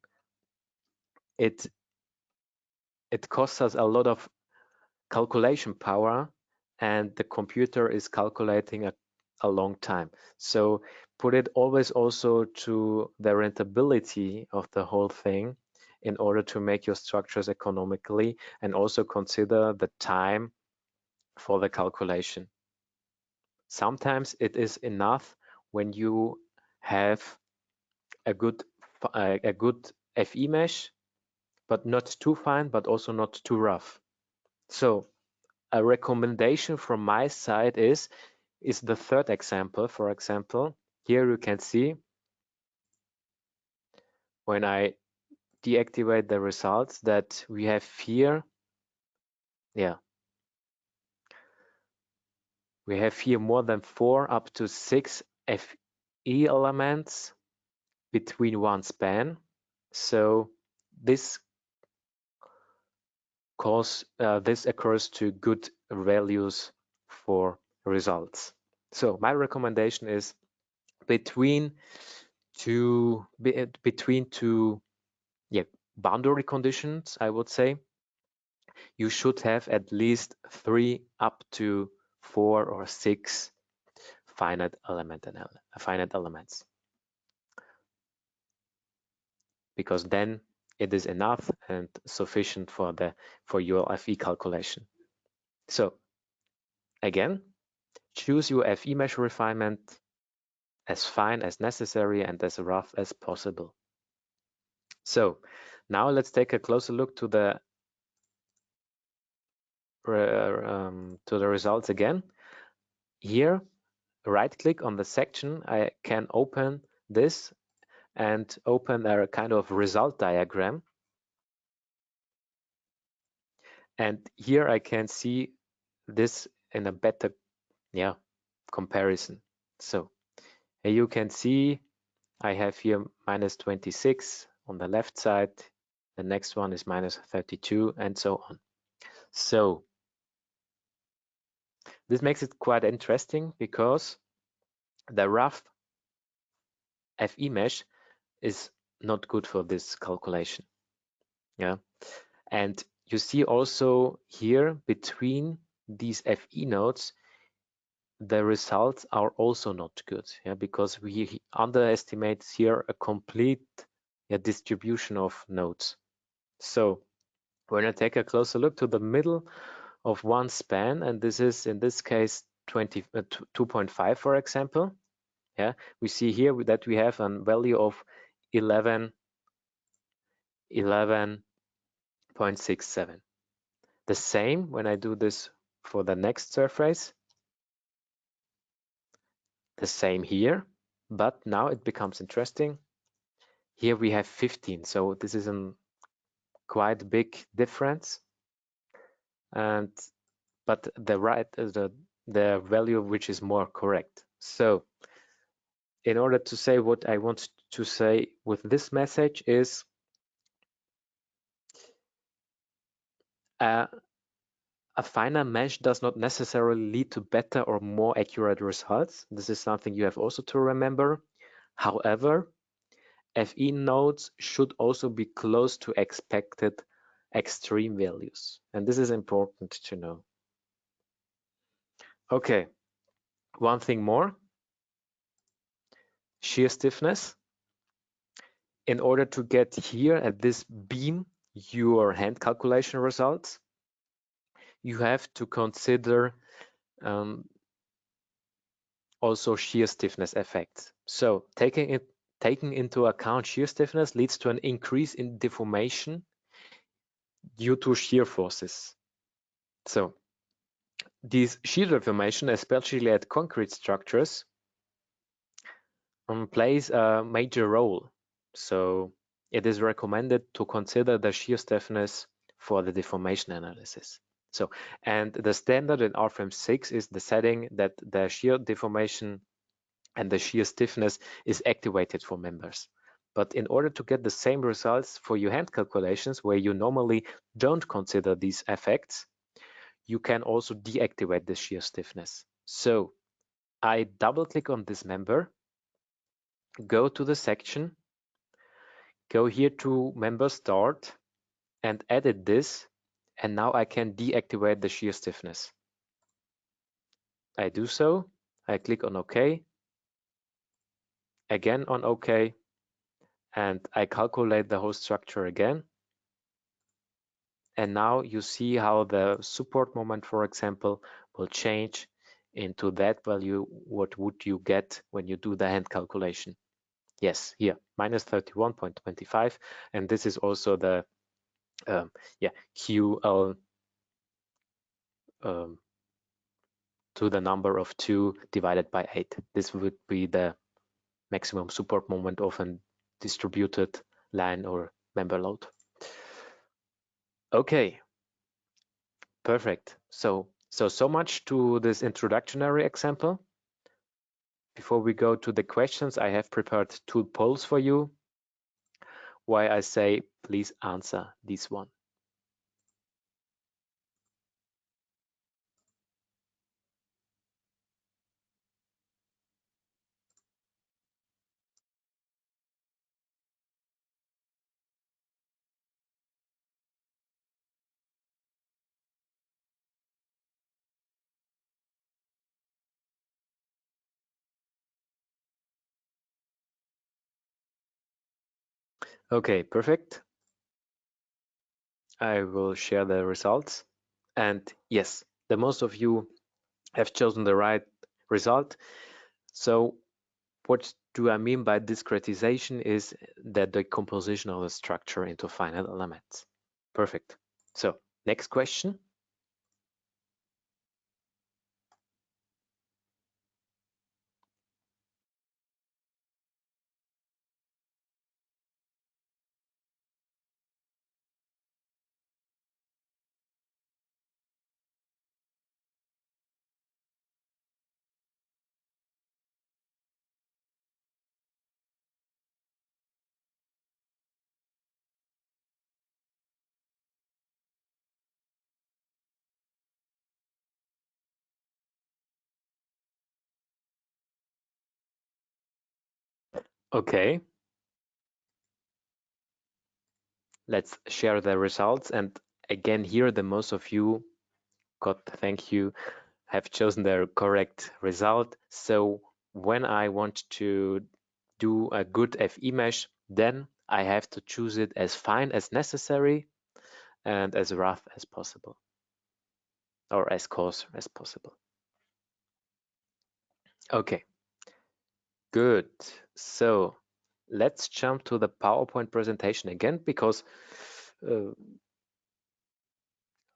Speaker 1: it costs us a lot of calculation power, and the computer is calculating a long time. So put it always also to the rentability of the whole thing in order to make your structures economically, and also consider the time for the calculation. Sometimes it is enough when you have a good FE mesh, but not too fine, but also not too rough. So a recommendation from my side is the third example. For example, here you can see when I deactivate the results that we have here, we have here more than 4 up to 6 FE elements between one span. So this occurs to good values for results. So my recommendation is between two boundary conditions, I would say, you should have at least 3 up to 4 or 6 finite elements, because then it is enough and sufficient for your FE calculation. So again, choose your FE mesh refinement as fine as necessary and as rough as possible. So now let's take a closer look to the results again. Here, right-click on the section. I can open this and open a kind of result diagram. And here I can see this in a better comparison. So you can see I have here -26 on the left side. The next one is -32 and so on. So this makes it quite interesting because the rough FE mesh is not good for this calculation. And you see also here between these FE nodes, the results are also not good, because we underestimate here a complete distribution of nodes. So when I take a closer look to the middle of one span, and this is in this case 2.5, for example, we see here that we have a value of 11.67. The same when I do this for the next surface. The same here, but now it becomes interesting. Here we have 15, so this is a quite big difference. But the value which is more correct. So in order to say what I want to say with this message is a finer mesh does not necessarily lead to better or more accurate results. This is something you have also to remember. However, FE nodes should also be close to expected extreme values. And this is important to know. Okay, one thing more. Shear stiffness. In order to get here at this beam your hand calculation results, you have to consider also shear stiffness effects. So taking into account shear stiffness leads to an increase in deformation due to shear forces. So this shear deformation, especially at concrete structures, plays a major role. So it is recommended to consider the shear stiffness for the deformation analysis. So, and the standard in RFEM 6 is the setting that the shear deformation and the shear stiffness is activated for members. But in order to get the same results for your hand calculations, where you normally don't consider these effects, you can also deactivate the shear stiffness. So I double click on this member, go to the section, go here to member start and edit this. And now I can deactivate the shear stiffness. I do so. I click on OK, again on OK, and I calculate the whole structure again. And now you see how the support moment, for example, will change into that value. What would you get when you do the hand calculation? Yes, here, minus 31.25. And this is also the QL to the number of 2 divided by 8. This would be the maximum support moment of a distributed line or member load. Okay, perfect. So much to this introductory example. Before we go to the questions, I have prepared 2 polls for you. Why I say please answer this one. Okay, perfect. I will share the results. And yes, the most of you have chosen the right result. So what do I mean by discretization is the decomposition of the structure into finite elements. Perfect. So next question. Okay. Let's share the results. And again, here, the most of you, God, thank you, have chosen the correct result. So when I want to do a good FE mesh, then I have to choose it as fine as necessary and as rough as possible, or as coarse as possible. Okay, good. So let's jump to the PowerPoint presentation again, because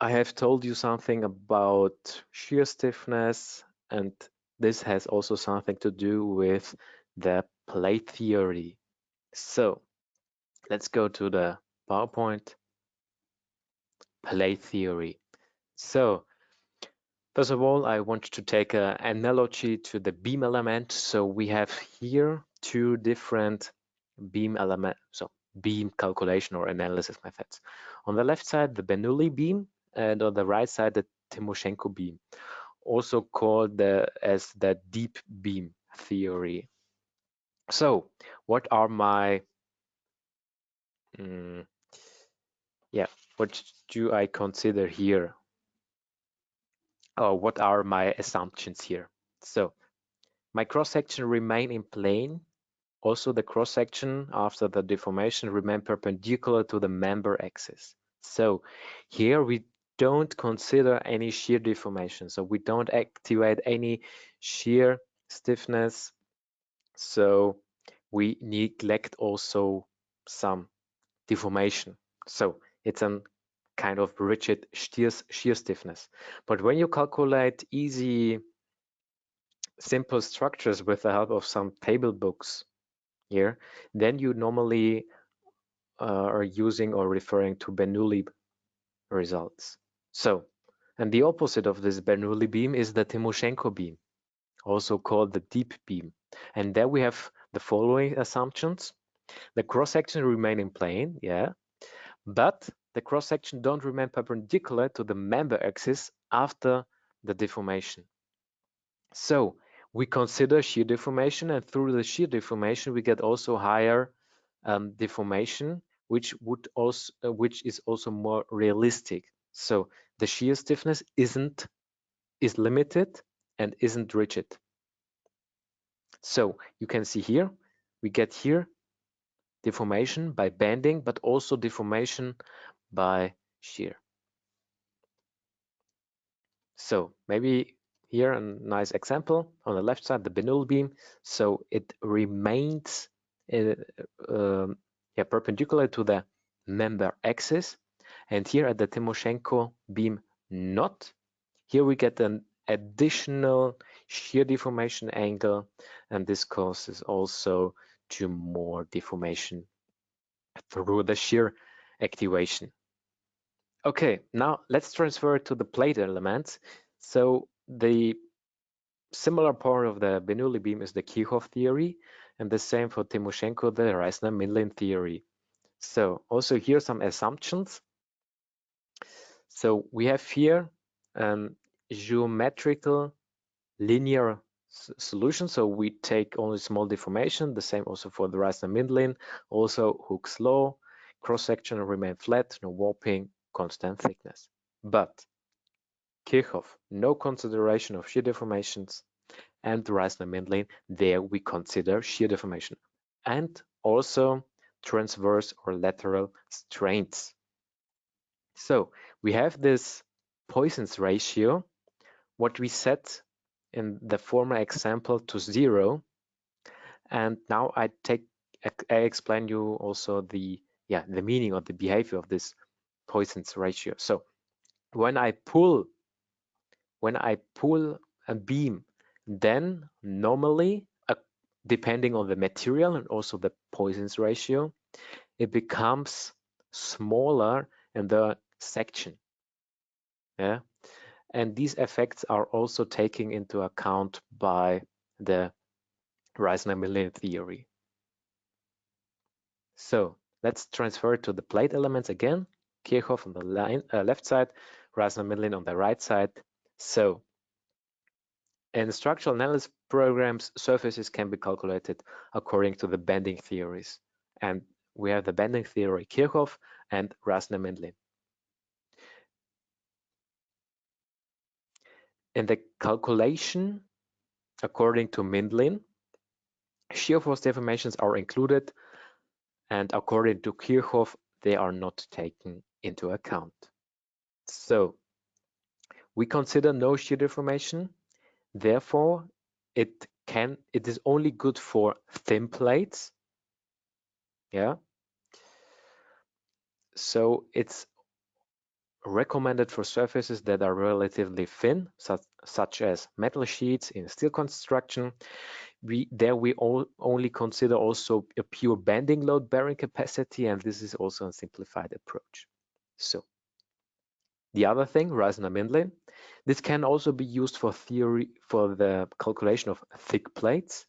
Speaker 1: I have told you something about shear stiffness, and this has also something to do with the plate theory. So let's go to the PowerPoint. Plate theory. So first of all, I want to take an analogy to the beam element. So we have here 2 different beam elements, so beam calculation or analysis methods. On the left side, the Bernoulli beam, and on the right side, the Timoshenko beam, also called as the deep beam theory. So what are my what do I consider here? Or what are my assumptions here? So my cross-section remain in plane. Also, the cross-section after the deformation remain perpendicular to the member axis. So here we don't consider any shear deformation. So we don't activate any shear stiffness. So we neglect also some deformation. So it's a kind of rigid shear stiffness. But when you calculate easy, simple structures with the help of some table books here, then you normally are using or referring to Bernoulli results. So, and the opposite of this Bernoulli beam is the Timoshenko beam, also called the deep beam. And there we have the following assumptions. The cross-section remain in plane, yeah, but the cross-section don't remain perpendicular to the member axis after the deformation. So we consider shear deformation, and through the shear deformation we get also higher deformation, which is also more realistic. So the shear stiffness is limited, and isn't rigid. So you can see here, we get here deformation by bending, but also deformation by shear. So maybe here a nice example on the left side, the Bernoulli beam. So it remains perpendicular to the member axis. And here at the Timoshenko beam not. Here we get an additional shear deformation angle, and this causes also to more deformation through the shear activation. Okay, now let's transfer to the plate elements. So the similar part of the Bernoulli beam is the Kirchhoff theory, and the same for Timoshenko, the Reisner-Mindlin theory. So also here some assumptions. So we have here geometrical linear solution. So we take only small deformation, the same also for the Reisner-Mindlin, also Hooke's law, cross-section remain flat, no warping, constant thickness. But Kirchhoff, no consideration of shear deformations, and the Reisner-Mindlin, there we consider shear deformation, and also transverse or lateral strains. So we have this Poisson's ratio, what we set in the former example to 0, and now I explain you also the meaning of the behavior of this Poisson's ratio. So when I pull a beam, then normally depending on the material and also the Poisson's ratio, it becomes smaller in the section. Yeah, and these effects are also taken into account by the Reisner-Mindlin theory. So let's transfer to the plate elements again. Kirchhoff on the left side, Reisner-Mindlin on the right side. So in structural analysis programs, surfaces can be calculated according to the bending theories. And we have the bending theory Kirchhoff and Reisner-Mindlin. In the calculation, according to Mindlin, shear force deformations are included, and according to Kirchhoff, they are not taken into account. So we consider no shear deformation. Therefore, it is only good for thin plates. Yeah. So it's recommended for surfaces that are relatively thin, such as metal sheets in steel construction. We only consider also a pure bending load bearing capacity, and this is also a simplified approach. So the other thing, Reisner-Mindlin, this can also be used for the calculation of thick plates,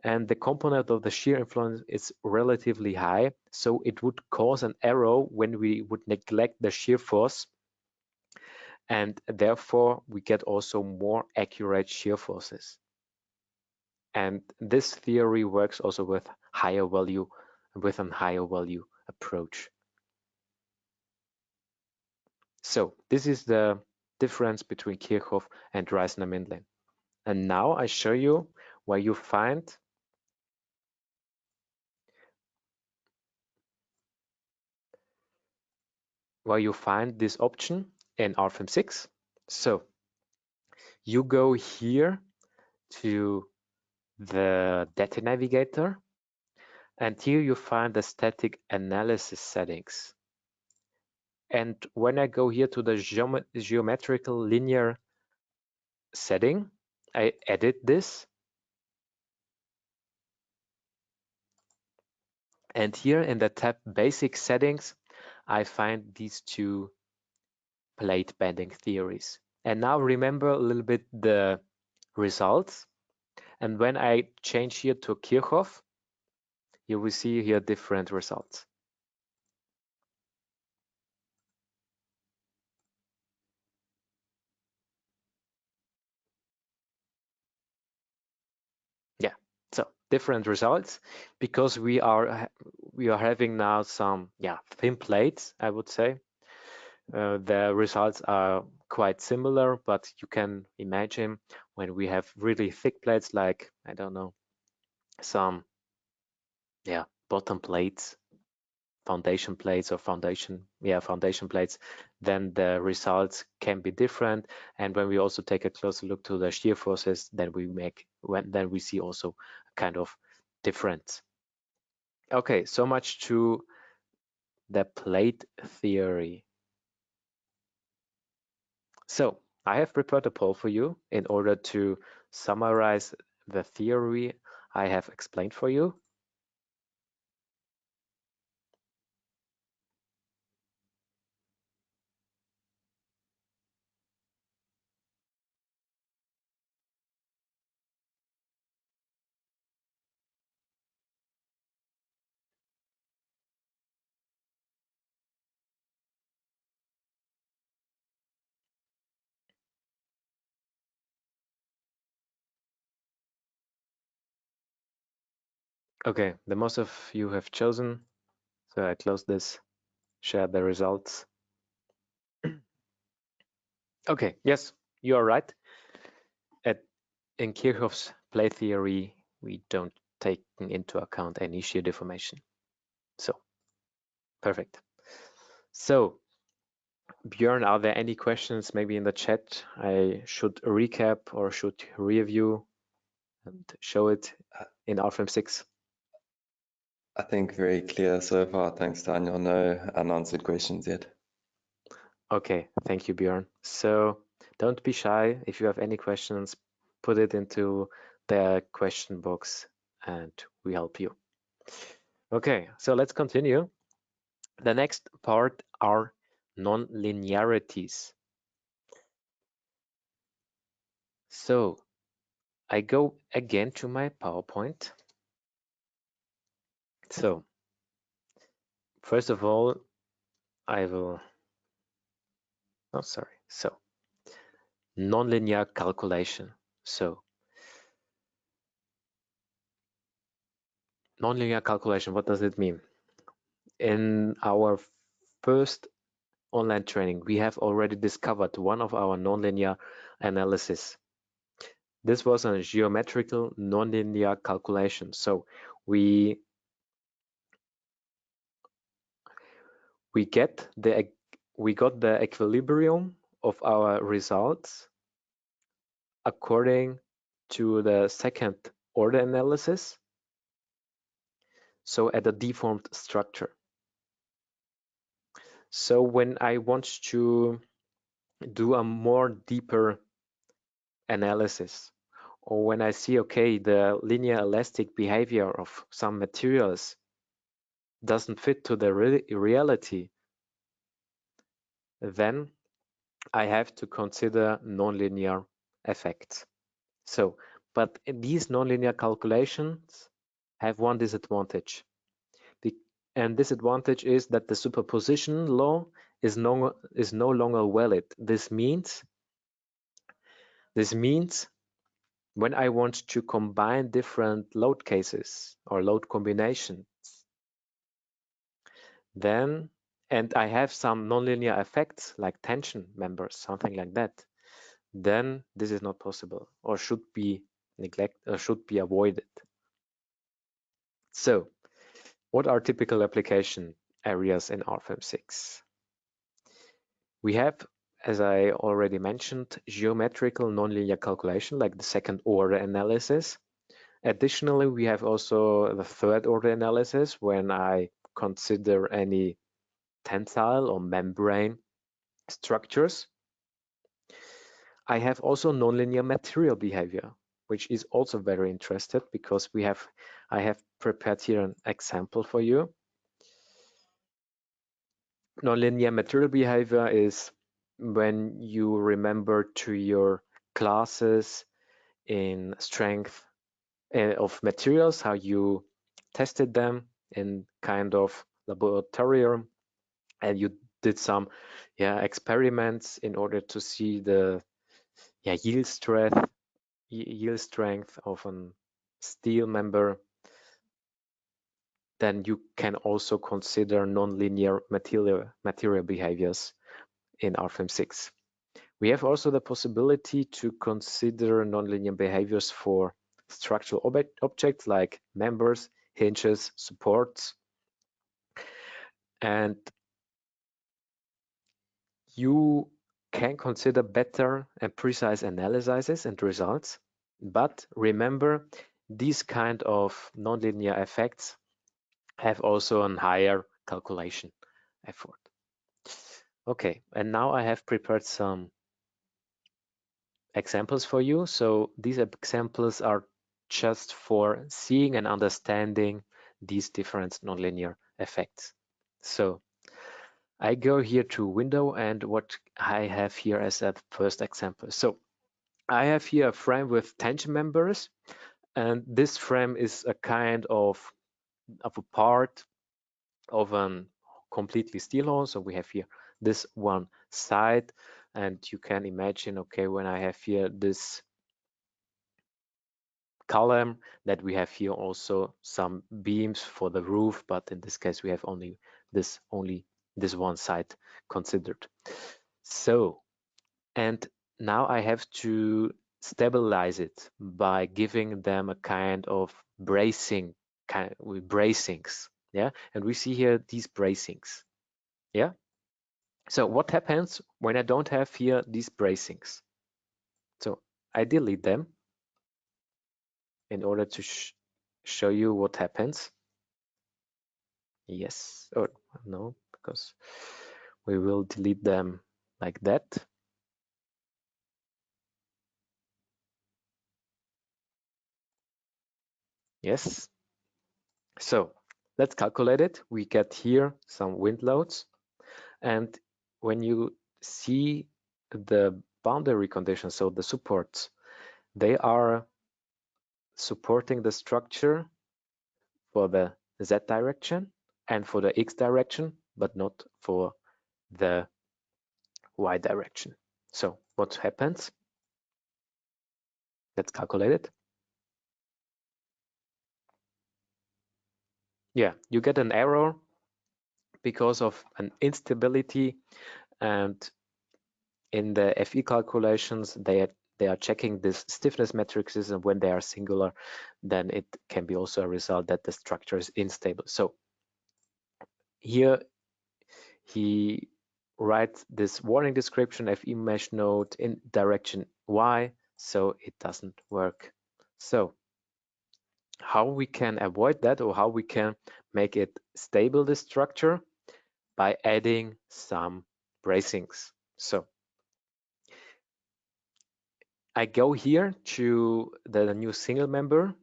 Speaker 1: and the component of the shear influence is relatively high, so it would cause an error when we would neglect the shear force, and therefore we get also more accurate shear forces. And this theory works also with a higher value approach. So this is the difference between Kirchhoff and Reisner-Mindlin. And now I show you where you find this option in RFEM 6. So you go here to the data navigator, and here you find the static analysis settings. And when I go here to the geometrical linear setting, I edit this. And here in the tab basic settings, I find these two plate bending theories. And now remember a little bit the results. And when I change here to Kirchhoff, you will see here different results. Yeah, so different results because we are having now some thin plates, I would say. The results are quite similar, but you can imagine when we have really thick plates, like, I don't know, some bottom plates, foundation plates, then the results can be different. And when we also take a closer look to the shear forces, then we see also a kind of difference. Okay, so much to the plate theory. So I have prepared a poll for you in order to summarize the theory I have explained for you. Okay, the most of you have chosen, so I close this, share the results. Okay, yes, you are right. In Kirchhoff's plate theory, we don't take into account any shear deformation. So, perfect. So, Björn, are there any questions maybe in the chat I should recap or should review and show it in RFEM 6?
Speaker 2: I think very clear so far. Thanks, Daniel. No unanswered questions yet.
Speaker 1: Okay, thank you, Björn. So don't be shy. If you have any questions, put it into the question box and we help you. Okay, so let's continue. The next part are non-linearities. So I go again to my PowerPoint. So first of all, So nonlinear calculation. So nonlinear calculation, what does it mean? In our first online training, we have already discovered one of our nonlinear analysis. This was a geometrical nonlinear calculation. So we got the equilibrium of our results according to the second order analysis, so at a deformed structure. So when I want to do a more deeper analysis, or when I see, okay, the linear elastic behavior of some materials doesn't fit to the reality, then I have to consider nonlinear effects. So, but these nonlinear calculations have one disadvantage. And disadvantage is that the superposition law is no longer valid. This means when I want to combine different load cases or load combinations, then, and I have some nonlinear effects like tension members, something like that, then this is not possible or should be avoided. So, what are typical application areas in RFEM 6? We have, as I already mentioned, geometrical nonlinear calculation, like the second order analysis. Additionally, we have also the third order analysis when I consider any tensile or membrane structures. I have also nonlinear material behavior, which is also very interesting because I have prepared here an example for you. Nonlinear material behavior is when you remember to your classes in strength of materials, how you tested them in kind of laboratorium, and you did some experiments in order to see the yield strength of a steel member. Then you can also consider nonlinear material behaviors. in RFEM 6. We have also the possibility to consider nonlinear behaviors for structural objects like members, hinges, supports. And you can consider better and precise analyses and results. But remember, these kind of nonlinear effects have also a higher calculation effort. Okay, and now I have prepared some examples for you. So these examples are just for seeing and understanding these different nonlinear effects. So I go here to window, and what I have here as a first example. So I have here a frame with tension members, and this frame is a kind of a part of a completely steel hole. So we have here this one side, and you can imagine, okay, when I have here this column, that we have here also some beams for the roof, but in this case we have only this one side considered. So, and now I have to stabilize it by giving them a kind of bracings, yeah, and we see here these bracings, yeah. So what happens when I don't have here these bracings? So I delete them in order to show you what happens. Yes, or no, because we will delete them like that. Yes. So let's calculate it. We get here some wind loads, and when you see the boundary conditions, so the supports, they are supporting the structure for the Z direction and for the X direction, but not for the Y direction. So what happens? Let's calculate it. Yeah, you get an error because of an instability, and in the FE calculations they are checking this stiffness matrices, and when they are singular, then it can be also a result that the structure is unstable. So here he writes this warning description, FE mesh node in direction Y, so it doesn't work. So how we can avoid that, or how we can make it stable, this structure, by adding some bracings. So I go here to the new single member,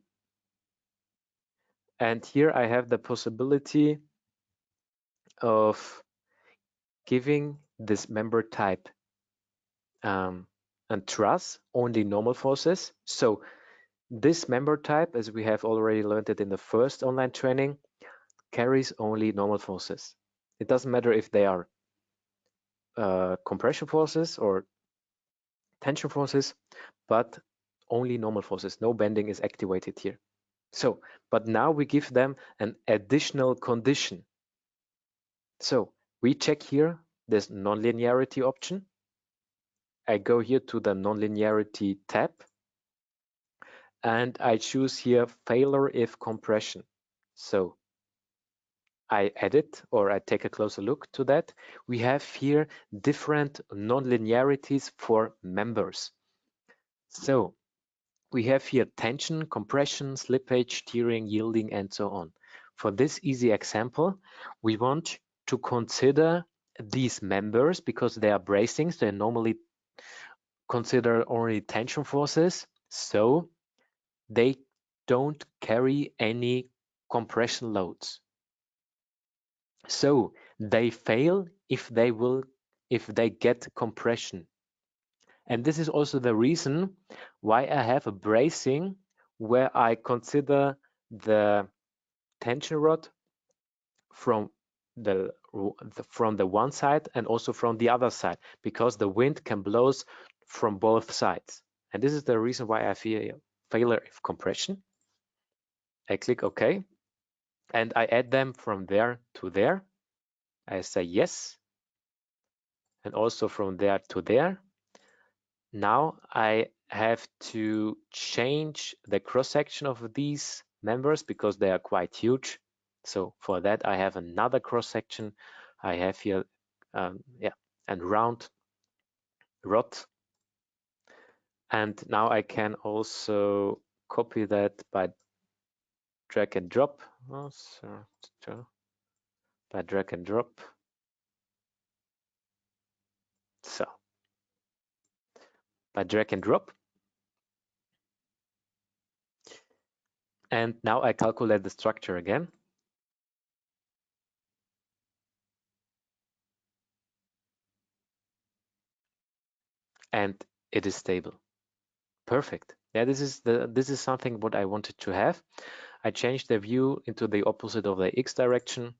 Speaker 1: and here I have the possibility of giving this member type and truss only normal forces. So this member type, as we have already learned it in the first online training, carries only normal forces. It doesn't matter if they are compression forces or tension forces, but only normal forces. No bending is activated here. So, but now we give them an additional condition. So we check here this nonlinearity option. I go here to the nonlinearity tab, and I choose here failure if compression. So I edit, or I take a closer look to that. We have here different nonlinearities for members. So we have here tension, compression, slippage, tearing, yielding, and so on. For this easy example, we want to consider these members because they are bracings. They normally consider only tension forces, so they don't carry any compression loads. So they fail if they get compression. And this is also the reason why I have a bracing where I consider the tension rod from the one side and also from the other side, because the wind can blow from both sides. And this is the reason why I feel failure if compression. I click OK, and I add them from there to there. I say yes, and also from there to there. Now I have to change the cross-section of these members because they are quite huge. So for that, I have another cross-section. I have here, and round rod. And now I can also copy that by drag and drop. Oh, so by drag and drop. So by drag and drop. And now I calculate the structure again. And it is stable. Perfect. Yeah, this is something what I wanted to have. I changed the view into the opposite of the X direction.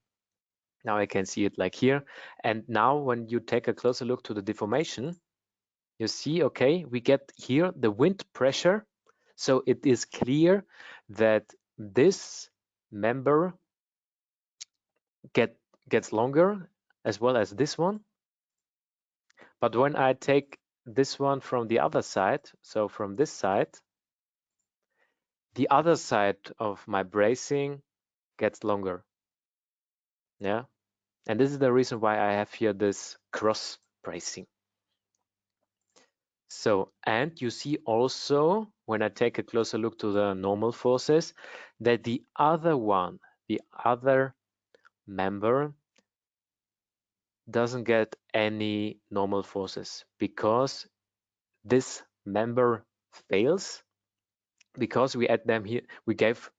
Speaker 1: Now I can see it like here. And now when you take a closer look to the deformation, you see, okay, we get here the wind pressure. So it is clear that this member gets longer as well as this one. But when I take this one from the other side, so from this side, the other side of my bracing gets longer. Yeah. And this is the reason why I have here this cross bracing. So, and you see also when I take a closer look to the normal forces that the other member doesn't get any normal forces because this member fails because we add them here. We gave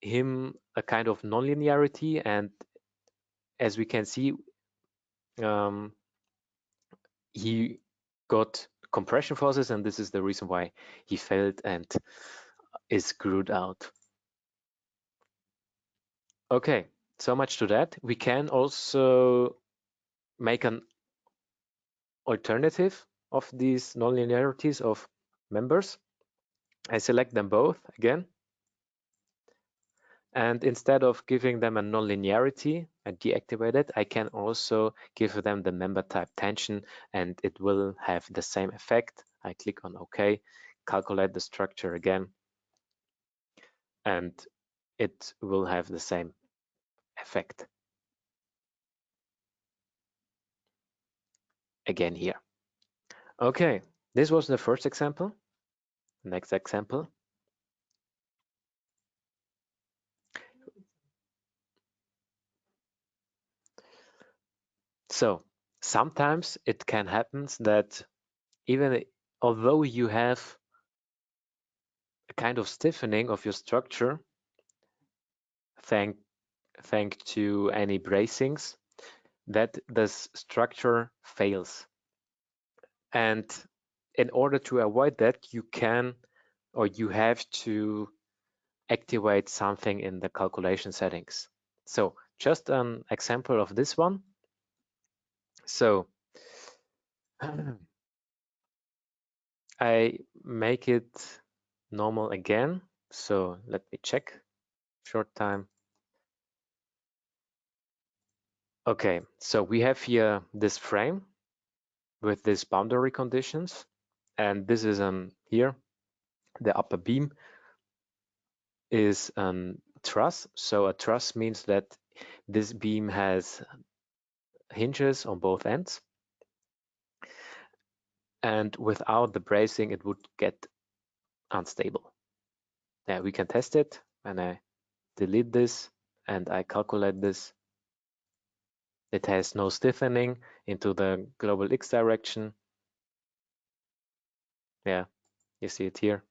Speaker 1: him a kind of nonlinearity, and as we can see, he got compression forces, and this is the reason why he failed and is screwed out. Okay, so much to that. We can also make an alternative of these nonlinearities of members. I select them both again. And instead of giving them a nonlinearity and deactivate it, I can also give them the member type tension, and it will have the same effect. I click on OK, calculate the structure again, and it will have the same effect. Again here. Okay, this was the first example. Next example. So sometimes it can happen that even although you have a kind of stiffening of your structure, thanks to any bracings, that the structure fails. And in order to avoid that, you can or you have to activate something in the calculation settings. So just an example of this one. So I make it normal again. So let me check. Short time. Okay, so we have here this frame with these boundary conditions, and this is here the upper beam is a truss. So a truss means that this beam has hinges on both ends, and without the bracing it would get unstable. Yeah, we can test it, and I delete this and I calculate this. It has no stiffening into the global X direction. Yeah, you see it here.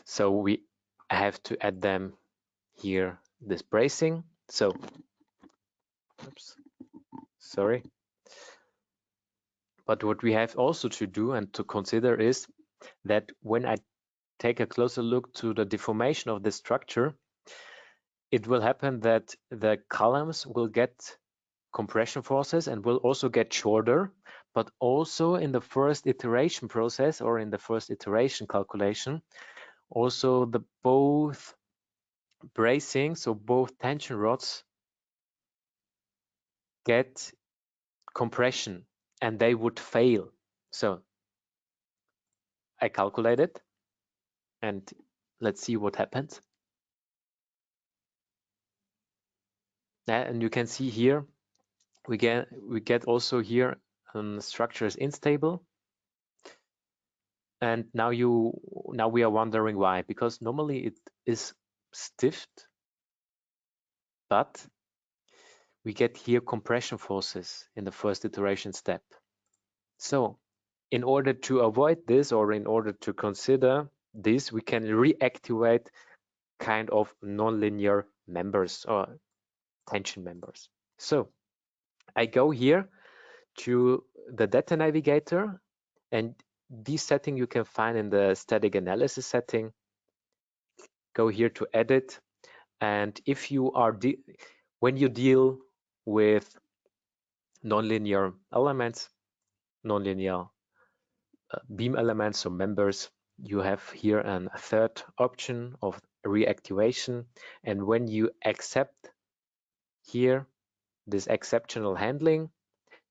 Speaker 1: So we have to add them here, this bracing. So, oops, sorry. But what we have also to do and to consider is that when I take a closer look to the deformation of the structure, it will happen that the columns will get compression forces and will also get shorter, but also in the first iteration process or in the first iteration calculation, also the both bracing, so both tension rods get compression and they would fail. So I calculate it and let's see what happens. And you can see here we get also here structure is unstable. And now we are wondering why, because normally it is stiff, but we get here compression forces in the first iteration step. So in order to avoid this, or in order to consider this, we can reactivate kind of nonlinear members or tension members. So I go here to the data navigator, and this setting you can find in the static analysis setting. Go here to edit, and if you are when you deal with nonlinear elements, nonlinear beam elements or members, you have here a third option of reactivation. And when you accept here this exceptional handling,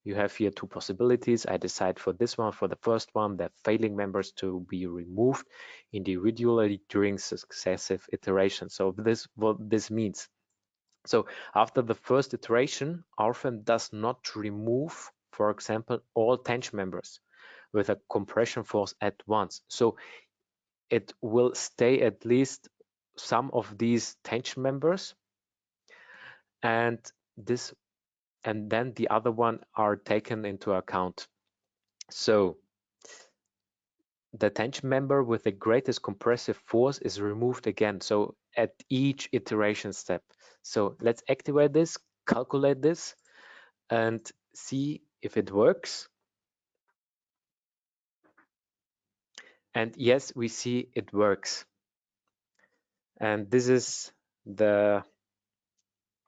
Speaker 1: you have here two possibilities. I decide for this one, for the first one, that failing members to be removed individually during successive iterations. So this what this means. So after the first iteration, RFEM does not remove, for example, all tension members with a compression force at once. So it will stay at least some of these tension members, and then the other one are taken into account. So the tension member with the greatest compressive force is removed again, so at each iteration step. So let's activate this, calculate this, and see if it works. And yes, we see it works. And this is the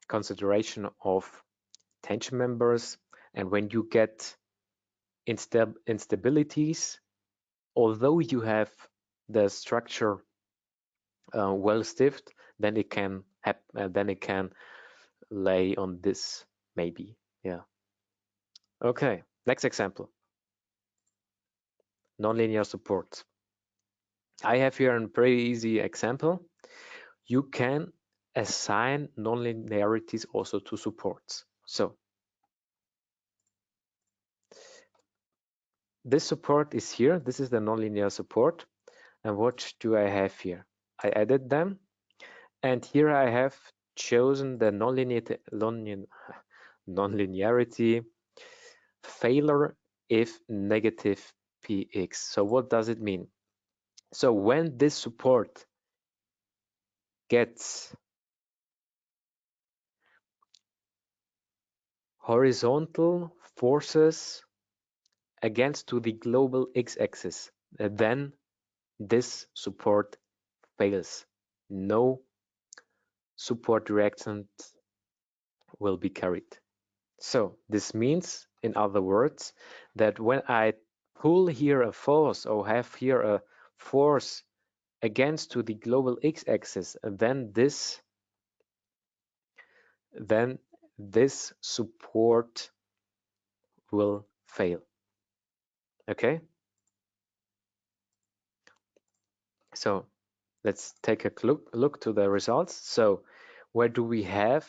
Speaker 1: consideration of tension members. And when you get instabilities, although you have the structure well stiffed, then it can lay on this maybe. Yeah. Okay, next example. Nonlinear support. I have here a pretty easy example. You can assign nonlinearities also to supports. So this support is here. This is the nonlinear support. And what do I have here? I added them. And here I have chosen the nonlinearity failure if negative px. So what does it mean? So when this support gets horizontal forces against to the global x-axis, then this support fails. No support reactant will be carried. So this means, in other words, that when I pull here a force or have here a force against to the global x-axis, then this support will fail. Okay, so let's take a look to the results. So where do we have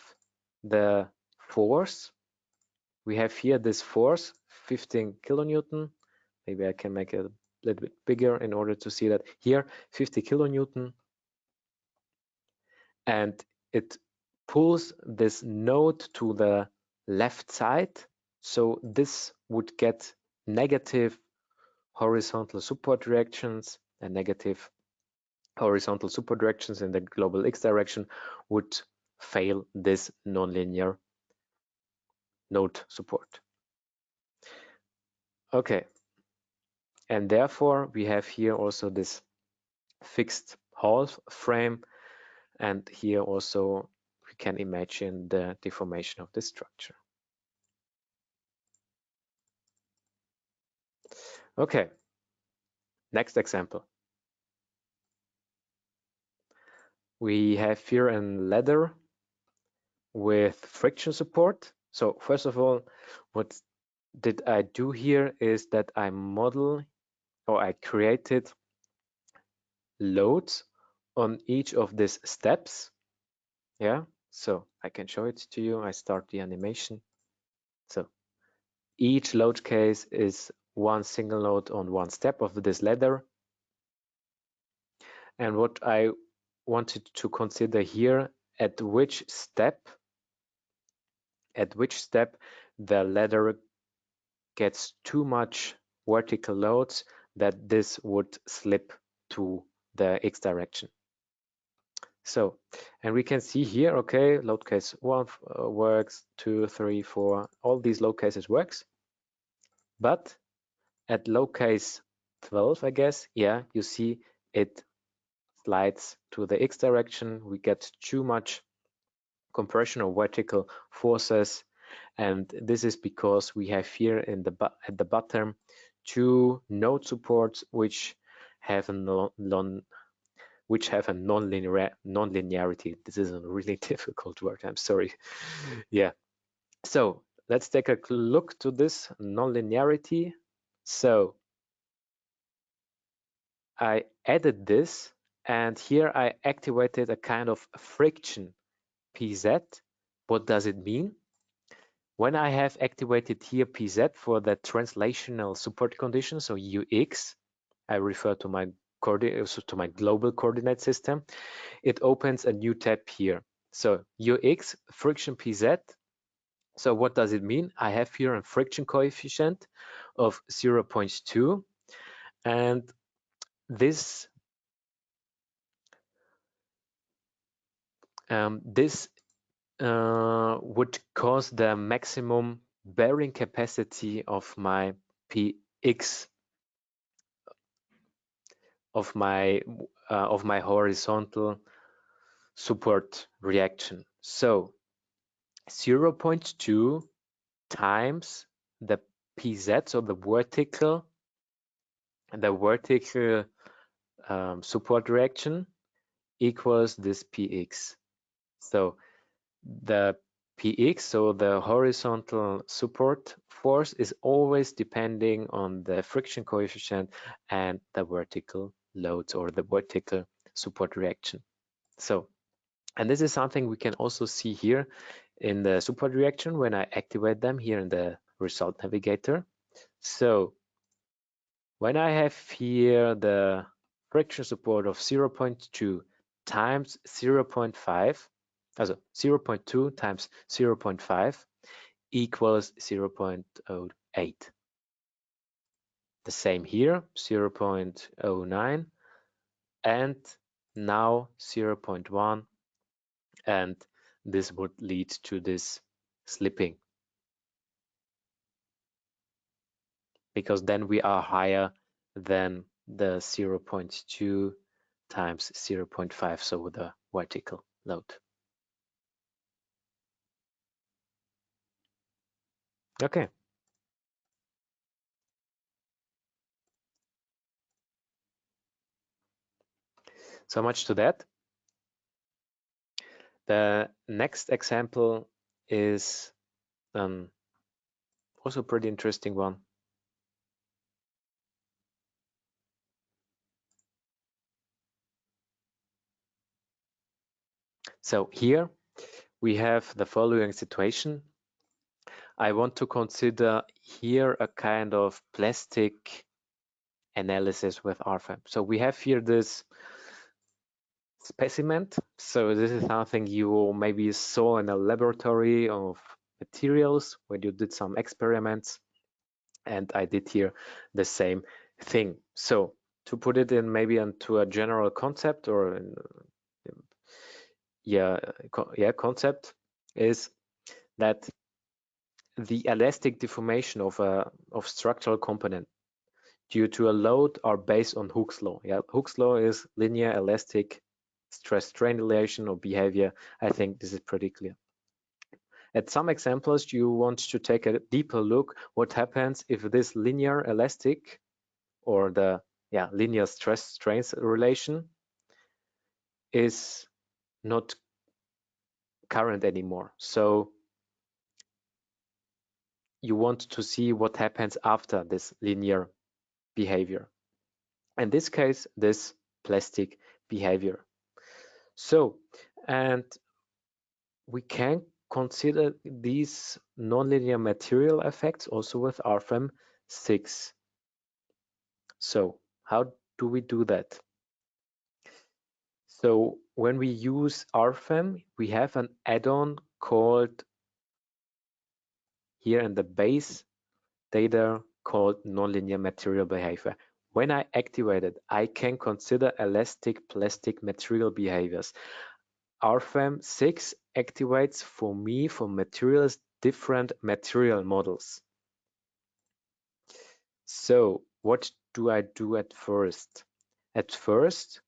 Speaker 1: the force? We have here this force, 15 kilonewton. Maybe I can make it a little bit bigger in order to see that. Here, 50 kilonewton. And it pulls this node to the left side. So this would get negative horizontal support reactions, and negative horizontal support reactions in the global x direction would fail this nonlinear node support. Okay, and therefore we have here also this fixed Hall frame, and here also we can imagine the deformation of the structure. Okay, next example. We have here a ladder with friction support. So first of all, what did I do here is that I model, or I created loads on each of these steps. Yeah, so I can show it to you. I start the animation. So each load case is one single node on one step of this ladder. And what I wanted to consider here, at which step the ladder gets too much vertical loads, that this would slip to the x direction. So, and we can see here, okay, load case 1 works, 2, 3, 4, all these load cases works. But at load case 12, I guess, yeah, you see it slides to the x direction. We get too much compression or vertical forces, and this is because we have here in the at the bottom two node supports which have a non-linearity. This is a really difficult word, I'm sorry. Yeah, so let's take a look to this non-linearity. So I added this, and here I activated a kind of friction PZ. What does it mean? When I have activated here PZ for the translational support condition, so UX, I refer to my global coordinate system, it opens a new tab here. So UX friction PZ. So what does it mean? I have here a friction coefficient of 0.2, and this would cause the maximum bearing capacity of my px of my horizontal support reaction. So 0.2 times the pz, so the vertical support reaction, equals this px. So the px, so the horizontal support force, is always depending on the friction coefficient and the vertical loads, or the vertical support reaction. So, and this is something we can also see here in the support reaction when I activate them here in the result navigator. So when I have here the friction support of 0.2 times 0.5, also 0.2 times 0.5 equals 0.08. The same here, 0.09, and now 0.1, and this would lead to this slipping, because then we are higher than the 0.2 times 0.5, so the vertical load. Okay. So much to that. The next example is also a pretty interesting one. So here we have the following situation. I want to consider here a kind of plastic analysis with RFEM. So we have here this specimen. So this is something you maybe saw in a laboratory of materials when you did some experiments, and I did here the same thing. So to put it in maybe into a general concept, or concept is that the elastic deformation of structural component due to a load are based on Hooke's law. Yeah, Hooke's law is linear elastic stress-strain relation or behavior. I think this is pretty clear. At some examples, you want to take a deeper look what happens if this linear elastic, or the linear stress-strain relation, is not current anymore. So you want to see what happens after this linear behavior. In this case, this plastic behavior. So, and we can consider these nonlinear material effects also with RFEM 6. So how do we do that? So when we use RFEM, we have an add-on called here in the base data called nonlinear material behavior. When I activate it, I can consider elastic plastic material behaviors. RFEM 6 activates for me for materials different material models. So what do I do at first? At first,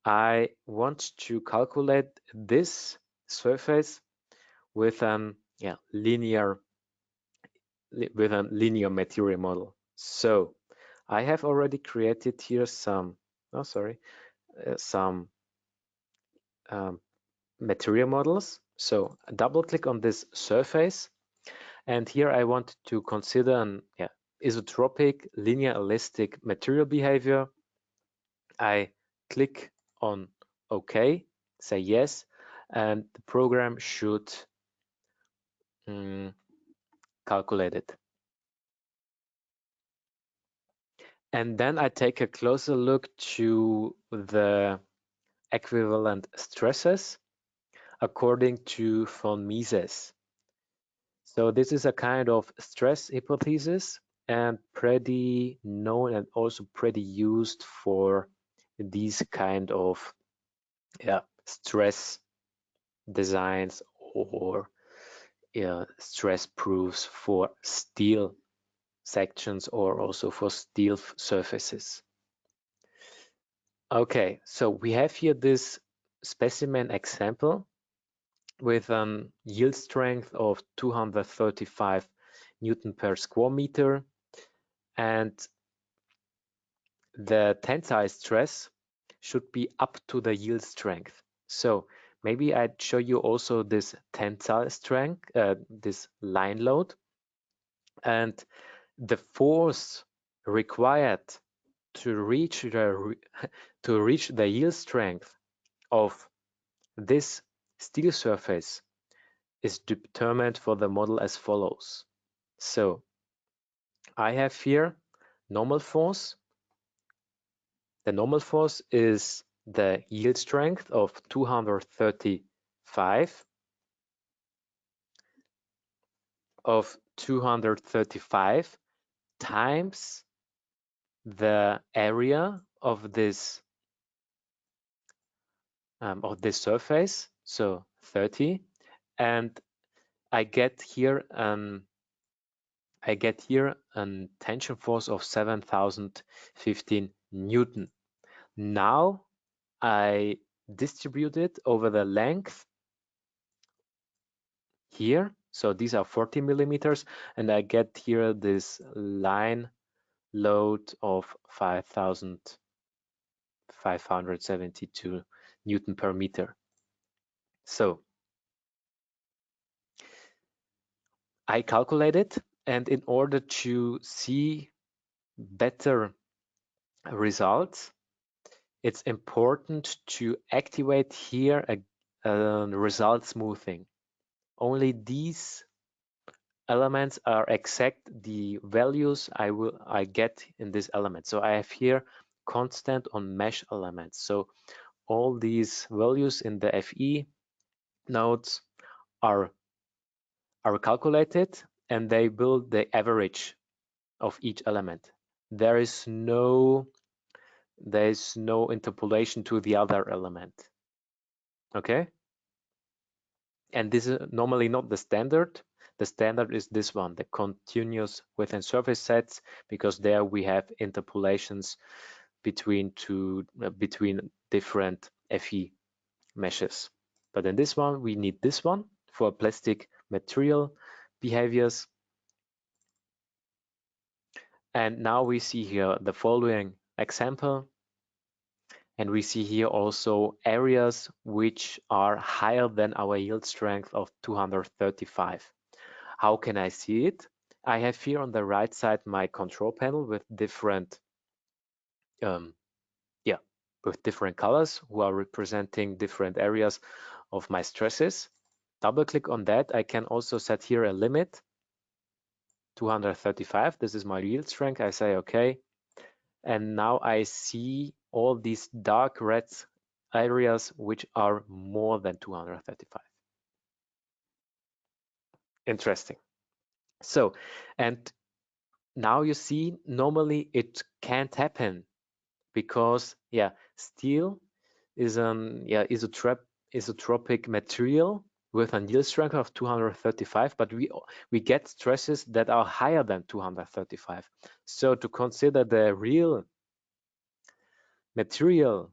Speaker 1: I want to calculate this surface with a linear material model. So I have already created here some material models. So double click on this surface, and here I want to consider an isotropic linear elastic material behavior. I click on OK, say yes, and the program should calculate it. And then I take a closer look to the equivalent stresses according to von Mises. So this is a kind of stress hypothesis and pretty known and also pretty used for these kind of stress designs or stress proofs for steel sections or also for steel surfaces. Okay, so we have here this specimen example with an yield strength of 235 Newton per square meter, and the tensile stress should be up to the yield strength. So maybe I'd show you also this tensile strength, this line load, and the force required to reach the yield strength of this steel surface is determined for the model as follows. So I have here normal force. The normal force is the yield strength of 235 times the area of this surface, so 30, and I get here a tension force of 7,015 Newton. Now I distribute it over the length here. So these are 40 millimeters, and I get here this line load of 5,572 Newton per meter. So I calculate it, and in order to see better results, it's important to activate here a result smoothing. Only these elements are exact the values I get in this element. So I have here constant on mesh elements. So all these values in the FE nodes are calculated, and they build the average of each element. There is no interpolation to the other element. Okay, and this is normally not the standard. The standard is this one, the continuous within surface sets, because there we have interpolations between different FE meshes. But in this one, we need this one for plastic material behaviors. And now we see here the following example. And we see here also areas which are higher than our yield strength of 235. How can I see it? I have here on the right side my control panel with different with different colors who are representing different areas of my stresses. Double click on that. I can also set here a limit, 235. This is my yield strength. I say okay. And now I see all these dark red areas which are more than 235. Interesting. So, and now you see normally it can't happen because steel is an isotropic material with a yield strength of 235, but we get stresses that are higher than 235. So to consider the real material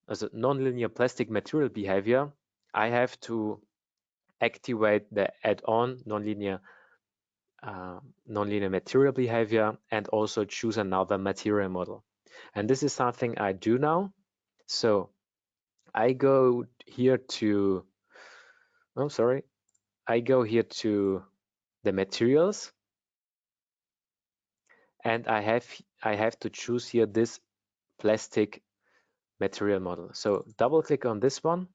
Speaker 1: as a nonlinear plastic material behavior, I have to activate the add-on nonlinear material behavior and also choose another material model. And this is something I do now. So I go here to, I go here to the materials, and I have to choose here this plastic material model. So double click on this one,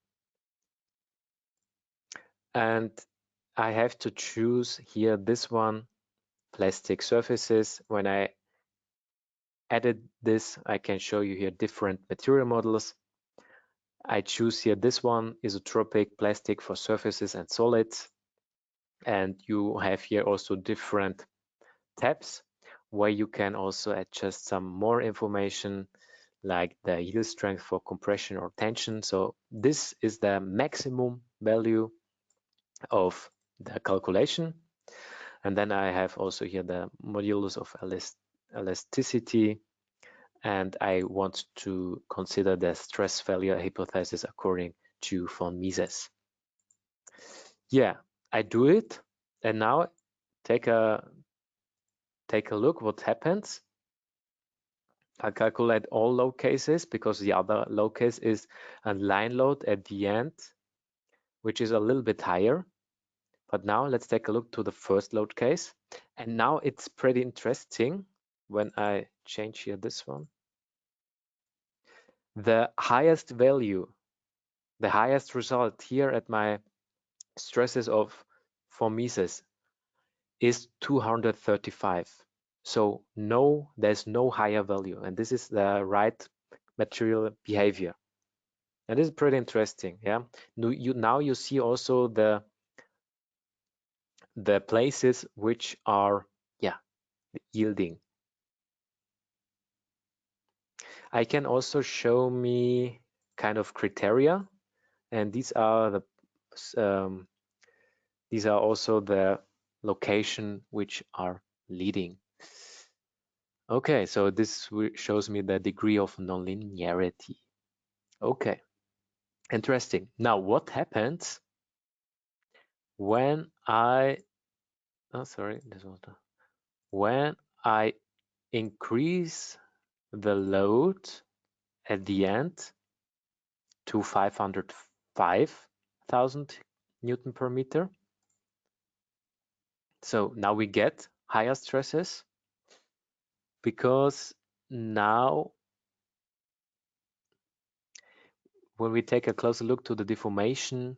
Speaker 1: and I have to choose here this one, plastic surfaces. When I added this, I can show you here different material models. I choose here this one, isotropic plastic for surfaces and solids. And you have here also different tabs where you can also adjust some more information like the yield strength for compression or tension. So this is the maximum value of the calculation. And then I have also here the modulus of elasticity. And I want to consider the stress failure hypothesis according to von Mises. Yeah, I do it. And now take a look what happens. I calculate all load cases because the other load case is a line load at the end, which is a little bit higher. But now let's take a look to the first load case. And now it's pretty interesting when I change here this one. The highest value, the highest result here at my stresses of von Mises is 235. So no, there's no higher value. And this is the right material behavior. And this is pretty interesting. Yeah. Now you see also the places which are yielding. I can also show me kind of criteria, and these are also the location which are leading. Okay, so this shows me the degree of nonlinearity. Okay, interesting. Now, what happens when when I increase the load at the end to 505,000 Newton per meter? So now we get higher stresses because now when we take a closer look to the deformation,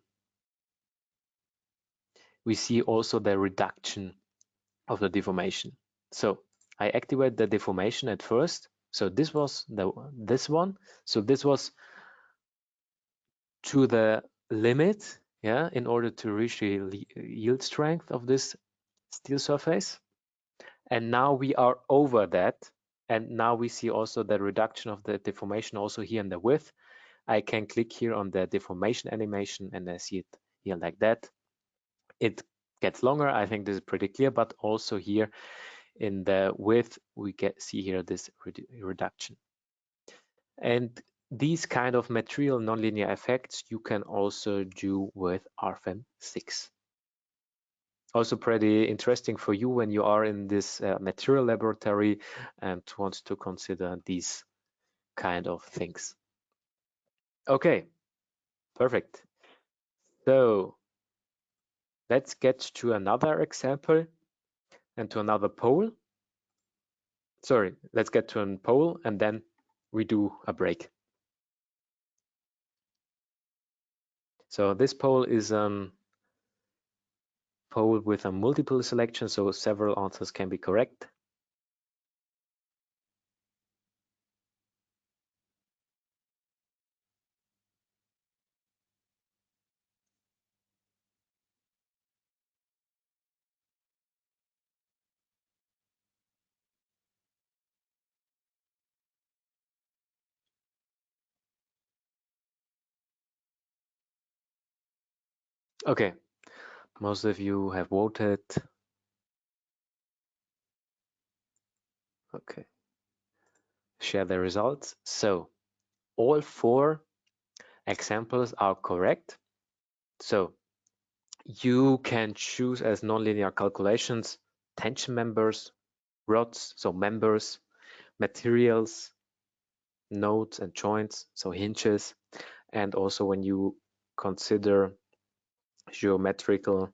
Speaker 1: we see also the reduction of the deformation. So I activate the deformation at first. So this was this one. So this was to the limit, in order to reach the yield strength of this steel surface. And now we are over that. And now we see also the reduction of the deformation also here in the width. I can click here on the deformation animation and I see it here like that. It gets longer. I think this is pretty clear, but also here in the width, we see here this reduction. And these kind of material nonlinear effects you can also do with RFEM 6. Also pretty interesting for you when you are in this material laboratory and want to consider these kind of things. Okay, perfect. So let's get to another example. and to another pole. Sorry, let's get to a pole and then we do a break. So this pole is a pole with a multiple selection, so several answers can be correct. Okay, most of you have voted. Okay, share the results. So all 4 examples are correct. So you can choose as nonlinear calculations tension members, rods, so members, materials, nodes and joints, so hinges, and also when you consider geometrical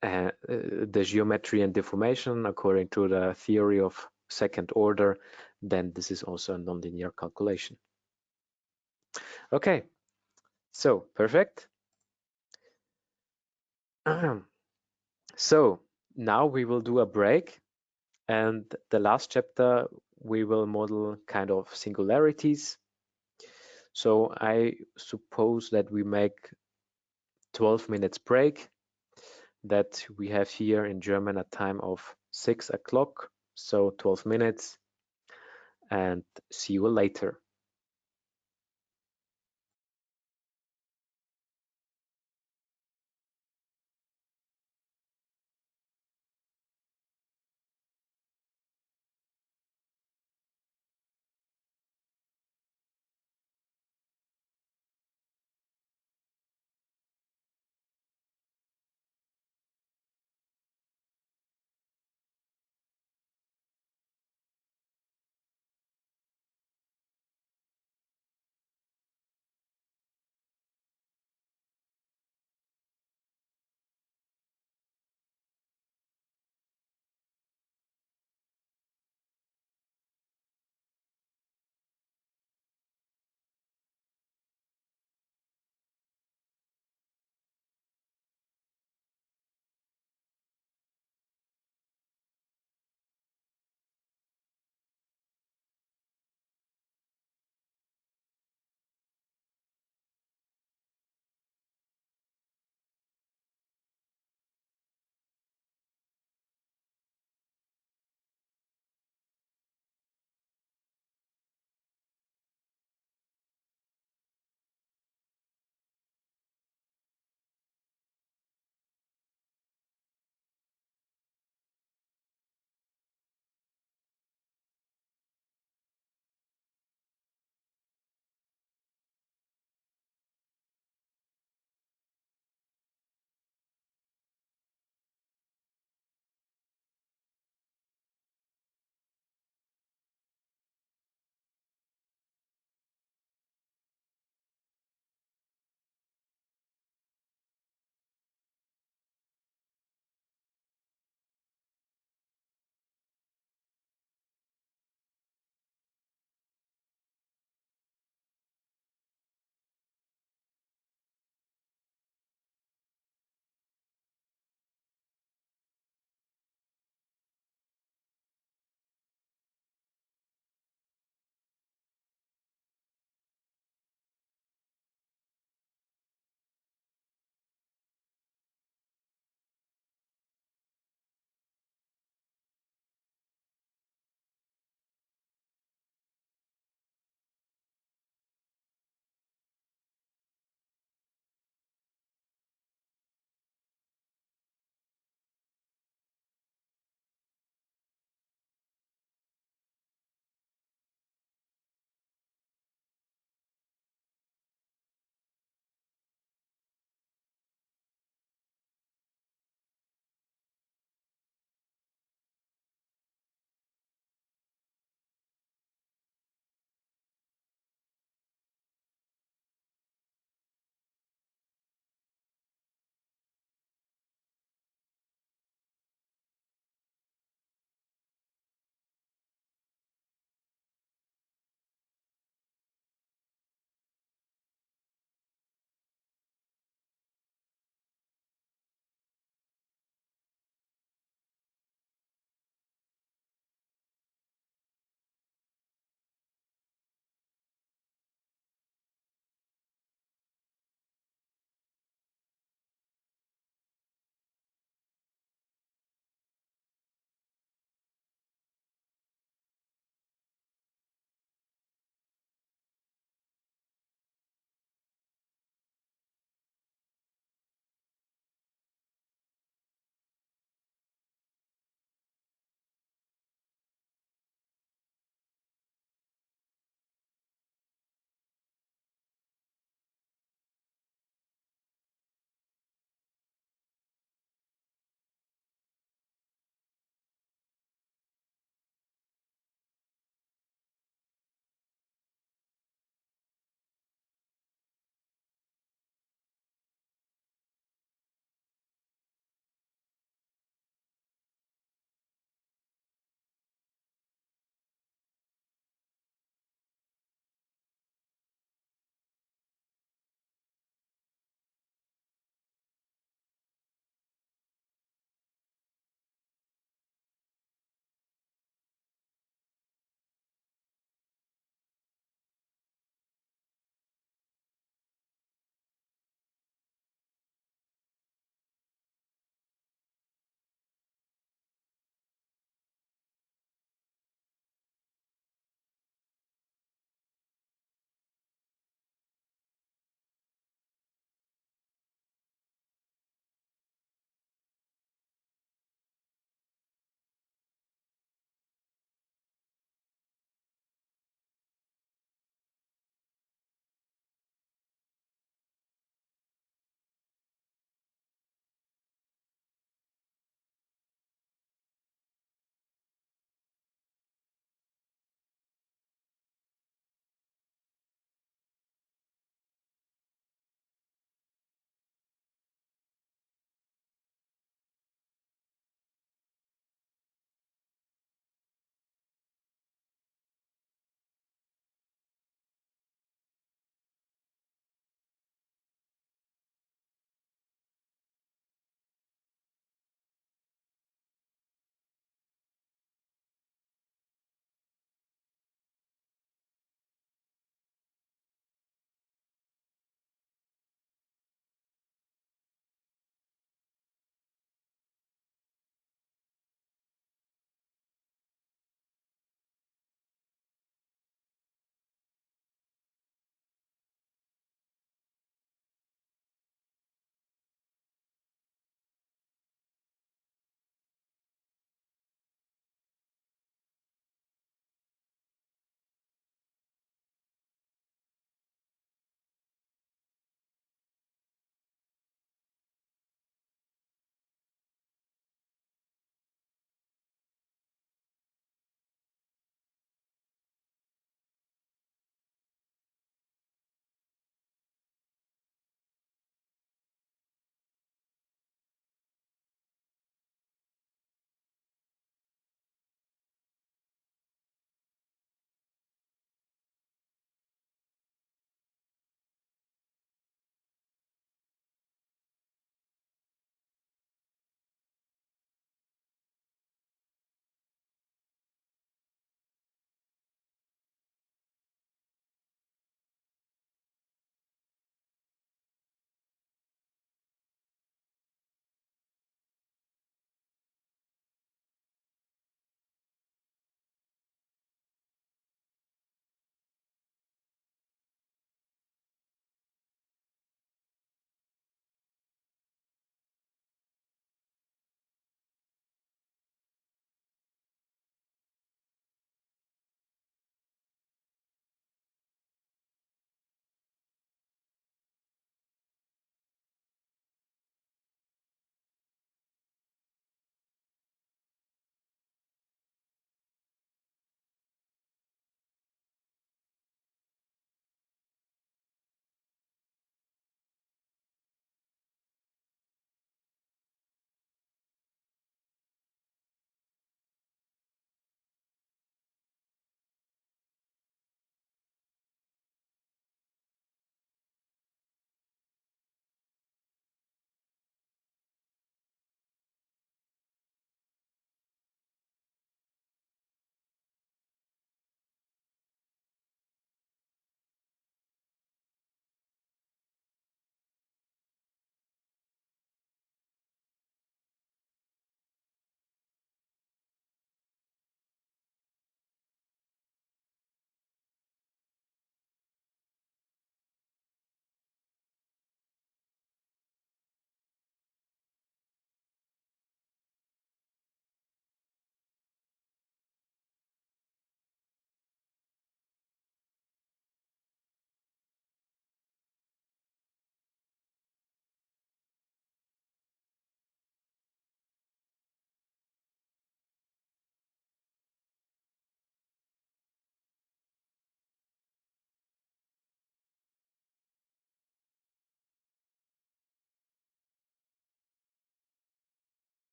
Speaker 1: the geometry and deformation according to the theory of second order, then this is also a nonlinear calculation. Okay, so perfect. So now we will do a break, and the last chapter we will model kind of singularities. So I suppose that we make 12 minutes break, that we have here in German a time of 6 o'clock, so 12 minutes, and see you later.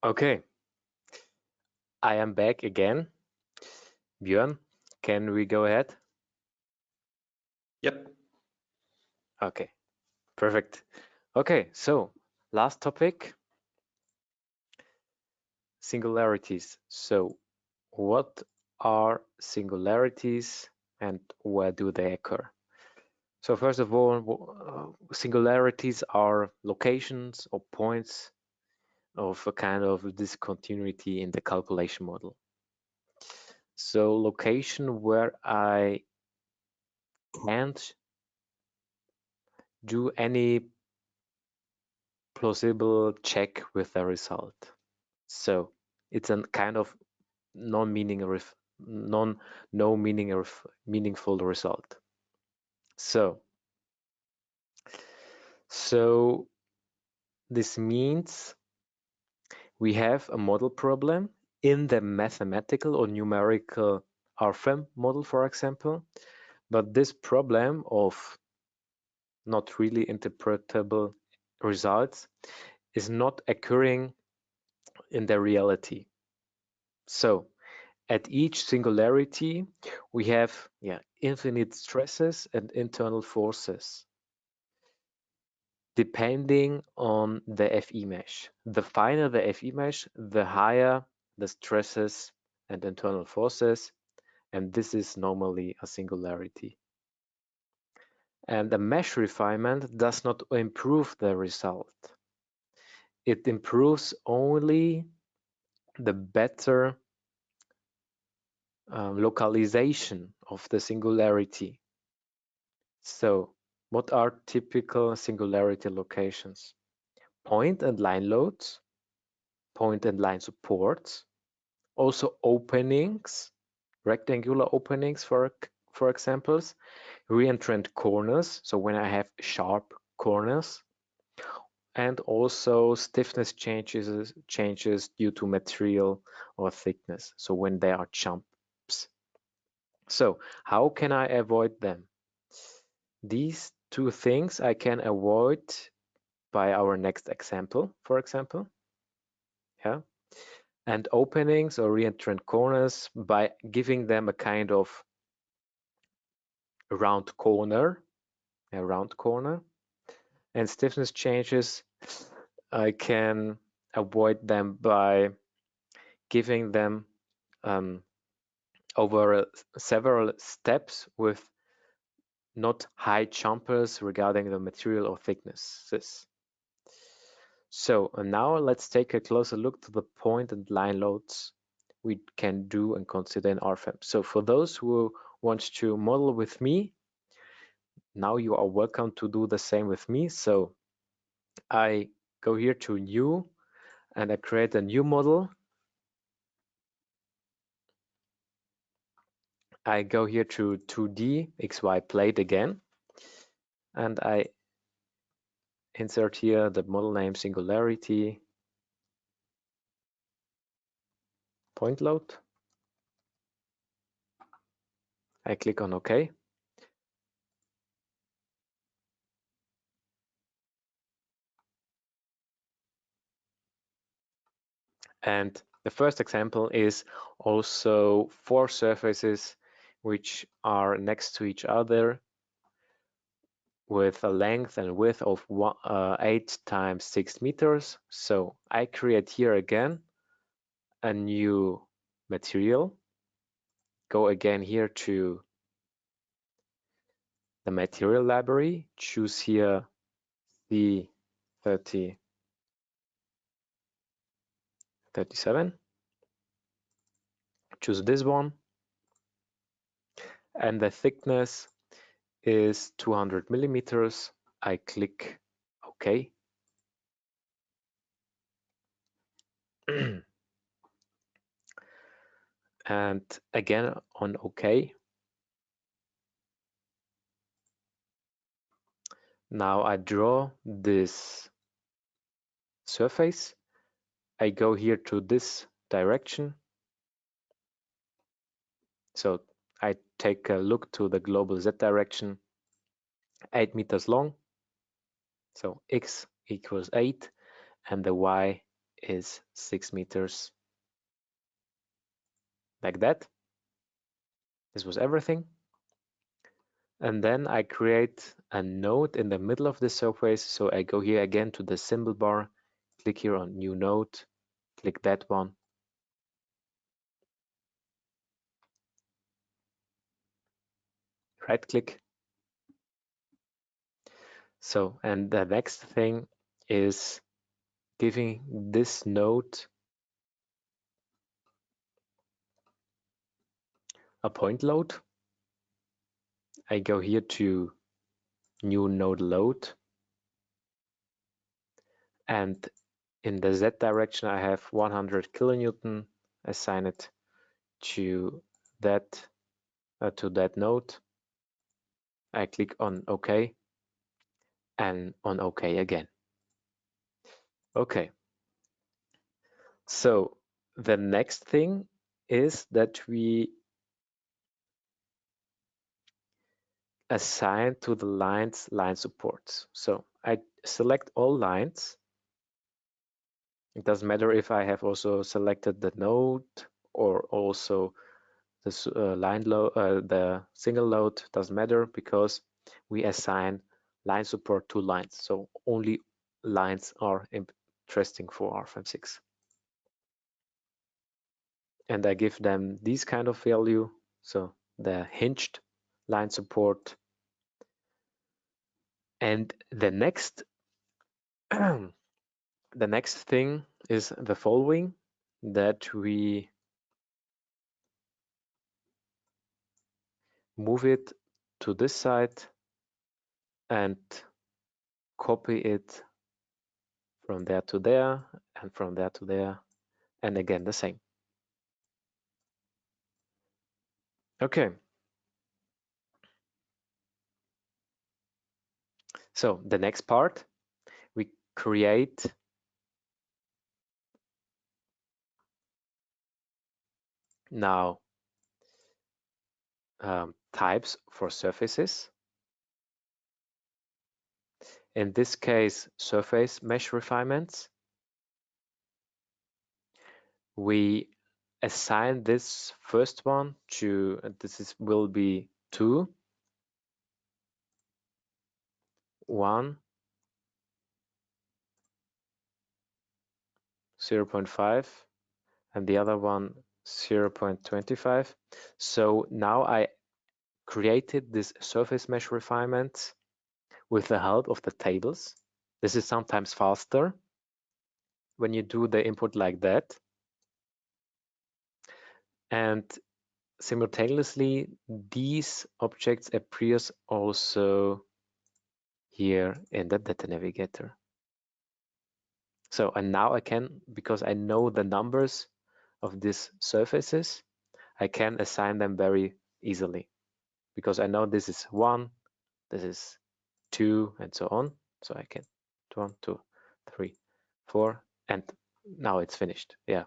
Speaker 1: Okay, I am back again. Björn, can we go ahead?
Speaker 2: Yep.
Speaker 1: Okay, perfect. Okay, so last topic, singularities. So what are singularities and where do they occur? So first of all, singularities are locations or points of a kind of discontinuity in the calculation model. So location where I can't do any plausible check with the result. So it's a kind of meaningful result. So this means we have a model problem in the mathematical or numerical RFEM model, for example, but this problem of not really interpretable results is not occurring in the reality. So at each singularity, we have infinite stresses and internal forces depending on the FE mesh. The finer the FE mesh, the higher the stresses and internal forces, and this is normally a singularity. And the mesh refinement does not improve the result. It improves only the better localization of the singularity. So what are typical singularity locations? Point and line loads, point and line supports, also openings, rectangular openings for examples, reentrant corners, so when I have sharp corners, and also stiffness changes due to material or thickness, so when there are jumps. So how can I avoid them? These two things I can avoid by our next example, for example. Yeah. And openings or reentrant corners by giving them a kind of round corner, and stiffness changes, I can avoid them by giving them over several steps with not high jumpers regarding the material or thicknesses. So now let's take a closer look to the point and line loads we can do and consider in RFEM. So for those who want to model with me, now you are welcome to do the same with me. So I go here to new and I create a new model. I go here to 2D XY plate again, and I insert here the model name singularity point load. I click on OK. And the first example is also 4 surfaces which are next to each other with a length and width of 8 times 6 meters. So I create here again a new material. Go again here to the material library, choose here the 37, choose this one, and the thickness is 200 millimeters. I click OK. And again on OK. Now I draw this surface. I go here to this direction. So I take a look to the global Z direction, 8 meters long. So X equals 8 and the Y is 6 meters, like that. This was everything. And then I create a node in the middle of the surface. So I go here again to the symbol bar, click here on new node, click that one. Right click. So, and the next thing is giving this node a point load. I go here to new node load, and in the Z direction I have 100 kilonewton. Assign it to that node. I click on OK and on OK again. Okay. So the next thing is that we assign to the lines line supports. So I select all lines. It doesn't matter if I have also selected the node or also this line load, the single load, doesn't matter, because we assign line support to lines. So only lines are interesting for RFEM 6. And I give them this kind of value. So the hinged line support. And the next the next thing is the following, that we move it to this side and copy it from there to there and from there to there, and again the same. Okay. So the next part, we create now types for surfaces. In this case, surface mesh refinements. We assign this first one to, will be 2, 1, 0.5, and the other one 0.25. So now I created this surface mesh refinement with the help of the tables. This is sometimes faster when you do the input like that. And simultaneously, these objects appears also here in the data navigator. So, and now I can, because I know the numbers of these surfaces, I can assign them very easily, because I know this is 1, this is 2, and so on. So I can 1, 2, 3, 4, and now it's finished. Yeah,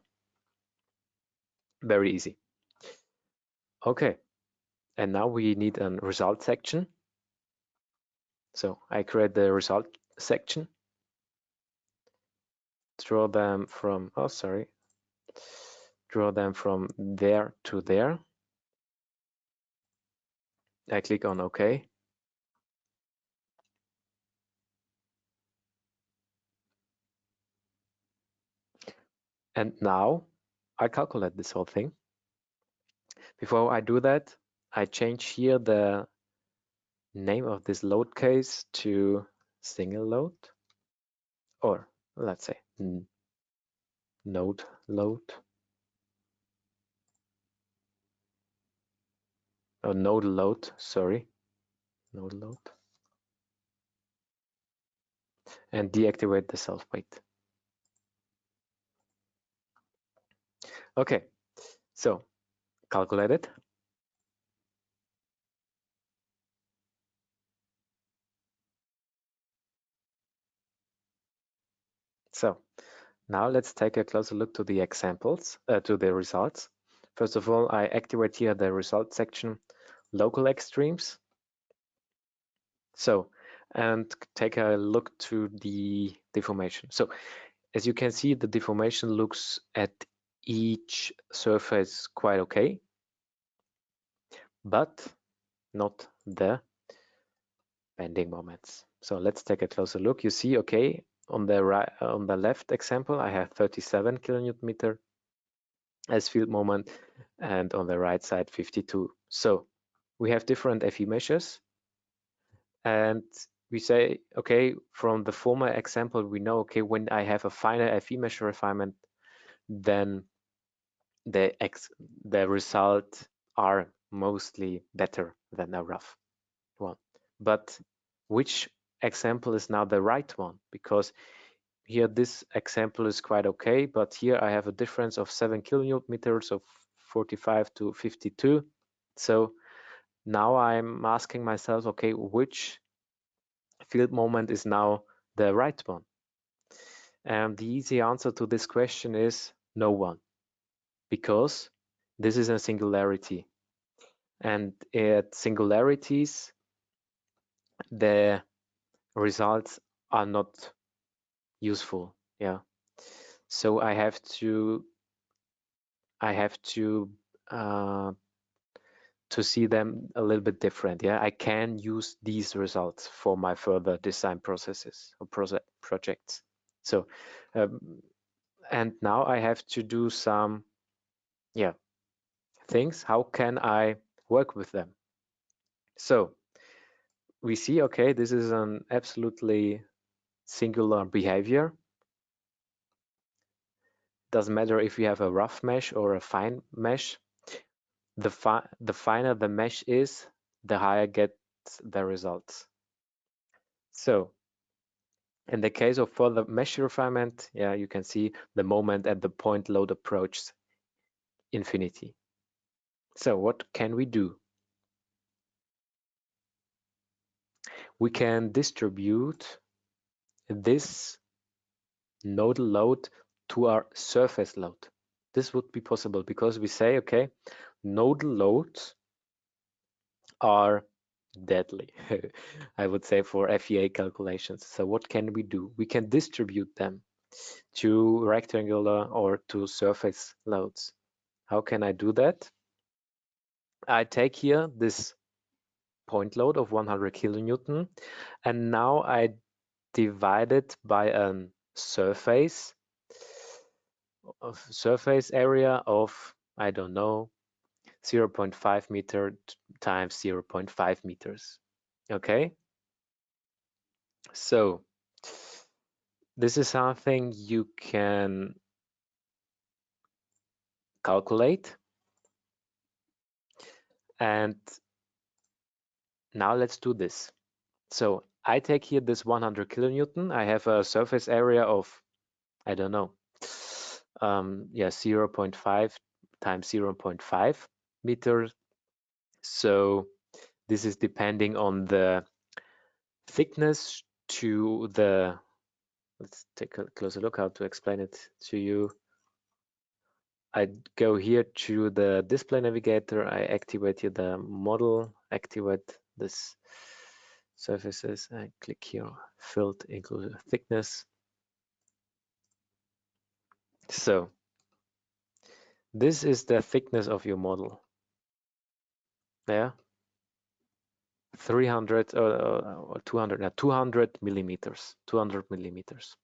Speaker 1: very easy. Okay, and now we need a result section. So I create the result section, draw them from, draw them from there to there. I click on OK. And now I calculate this whole thing. Before I do that, I change here the name of this load case to single load, or let's say node load, or node load, sorry, node load, and deactivate the self-wait. Okay, so calculate it. So now let's take a closer look to the examples, to the results. First of all, I activate here the result section, local extremes. So, and take a look to the deformation. So as you can see, the deformation looks at each surface quite okay, but not the bending moments. So let's take a closer look. You see, okay, on the right, on the left example, I have 37 kilonewton meter as field moment, and on the right side 52. So we have different FE measures, and we say, okay, from the former example, we know, okay, when I have a finer FE measure refinement, then the result are mostly better than a rough one. But which example is now the right one? Because here this example is quite okay, but here I have a difference of 7 kilonewton meters of 45 to 52. So now I'm asking myself, okay, which field moment is now the right one? And the easy answer to this question is no one, because this is a singularity. And at singularities, the results are not useful. Yeah. So I have to see them a little bit different. Yeah, I can use these results for my further design processes or projects. So, and now I have to do some, things. How can I work with them? So we see, okay, this is an absolutely singular behavior. Doesn't matter if you have a rough mesh or a fine mesh. The finer the mesh is, the higher gets the results. So in the case of further mesh refinement, you can see the moment at the point load approaches infinity. So what can we do? We can distribute this nodal load to our surface load. This would be possible because we say, okay, nodal loads are deadly, I would say, for FEA calculations. So what can we do? We can distribute them to rectangular or to surface loads. How can I do that? I take here this point load of 100 kilonewton, and now I divide it by a surface area of, I don't know, 0.5 meter times 0.5 meters. Okay, so this is something you can calculate. And now let's do this. So I take here this 100 kilonewton. I have a surface area of, I don't know, 0.5 times 0.5 meters. So this is depending on the thickness to the, let's take a closer look how to explain it to you. I go here to the display navigator, I activate here the model, activate this surfaces, I click here, filled include thickness. So this is the thickness of your model. Yeah, 300 or 200 millimeters, 200 millimeters.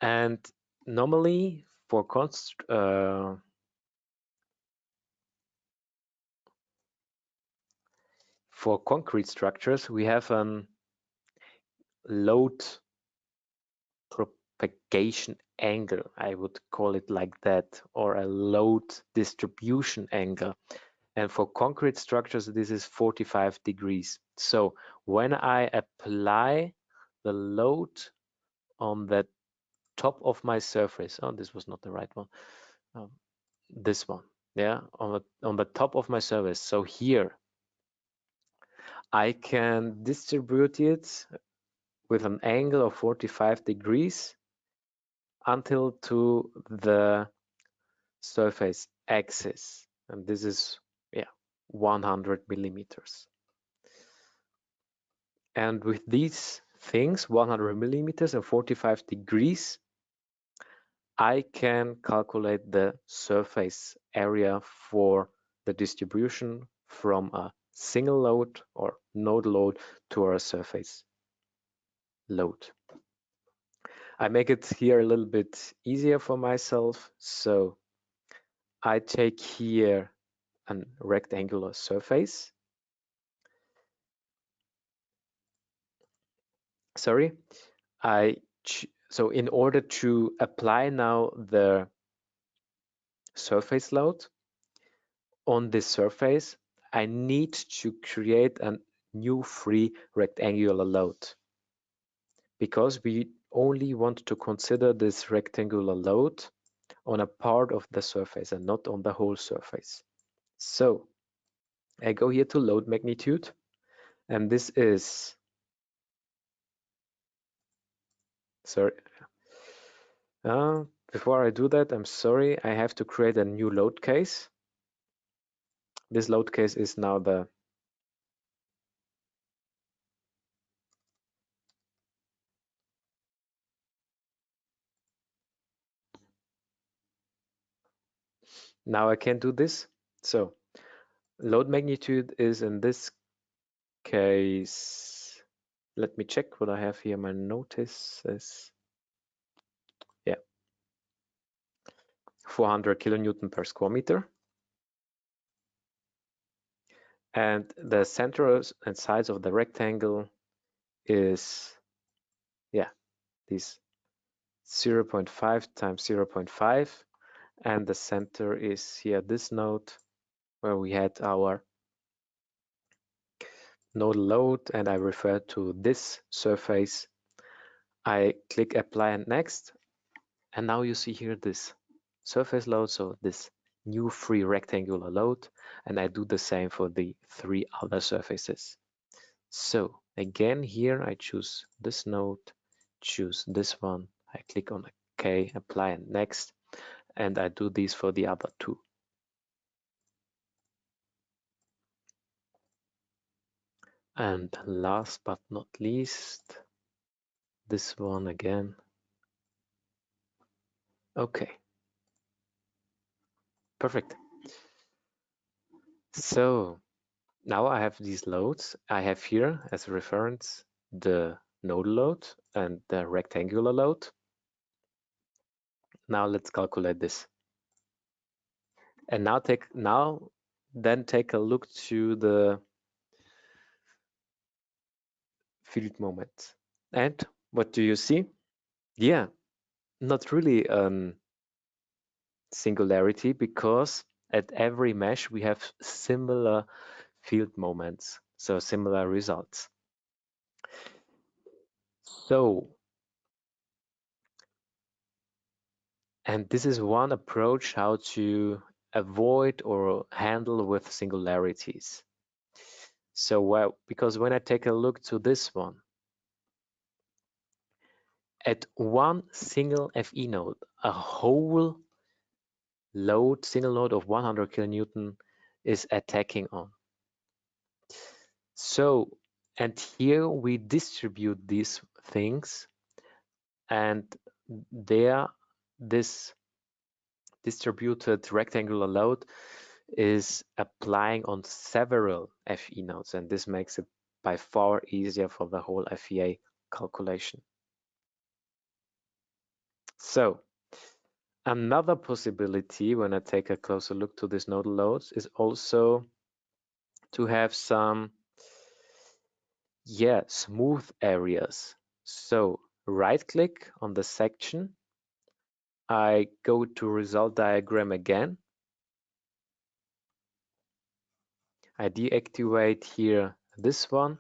Speaker 1: And normally for concrete structures, we have a load propagation angle, I would call it like that, or a load distribution angle. And for concrete structures, this is 45 degrees. So when I apply the load on the top of my surface, oh, this was not the right one, this one, yeah, on the top of my surface. So here I can distribute it with an angle of 45 degrees until to the surface axis, and this is 100 millimeters. And with these things, 100 millimeters and 45 degrees, I can calculate the surface area for the distribution from a single load or node load to a surface load. I make it here a little bit easier for myself. So I take here a rectangular surface. Sorry, so in order to apply now the surface load on this surface, I need to create a new free rectangular load, because we only want to consider this rectangular load on a part of the surface and not on the whole surface. So I go here to load magnitude, and this is, sorry, before I do that, I'm sorry, I have to create a new load case. This load case is now the now I can do this. So load magnitude is in this case, let me check what I have here. My notices, yeah, 400 kilonewton per square meter. And the center and sides of the rectangle is, yeah, this 0.5 times 0.5. And the center is here, this node, where we had our node load, and I refer to this surface. I click apply and next, and now you see here this surface load, so this new free rectangular load, and I do the same for the 3 other surfaces. So again, here I choose this node, choose this one, I click on OK, apply and next, and I do this for the other 2. And last but not least, this one again. Okay, perfect. So now I have these loads. I have here as a reference the node load and the rectangular load. Now let's calculate this. And now take a look to the field moment. And what do you see? Yeah, not really singularity, because at every mesh we have similar field moments, so similar results. So, and this is one approach how to avoid or handle with singularities. So, because when I take a look to this one, at one single FE node, a whole load, single load of 100 kilonewton is attacking on. So, and here we distribute these things, and there this distributed rectangular load is applying on several FE nodes, and this makes it by far easier for the whole FEA calculation. So another possibility when I take a closer look to these nodal loads is also to have some smooth areas. So right click on the section, I go to result diagram again, I deactivate here this one,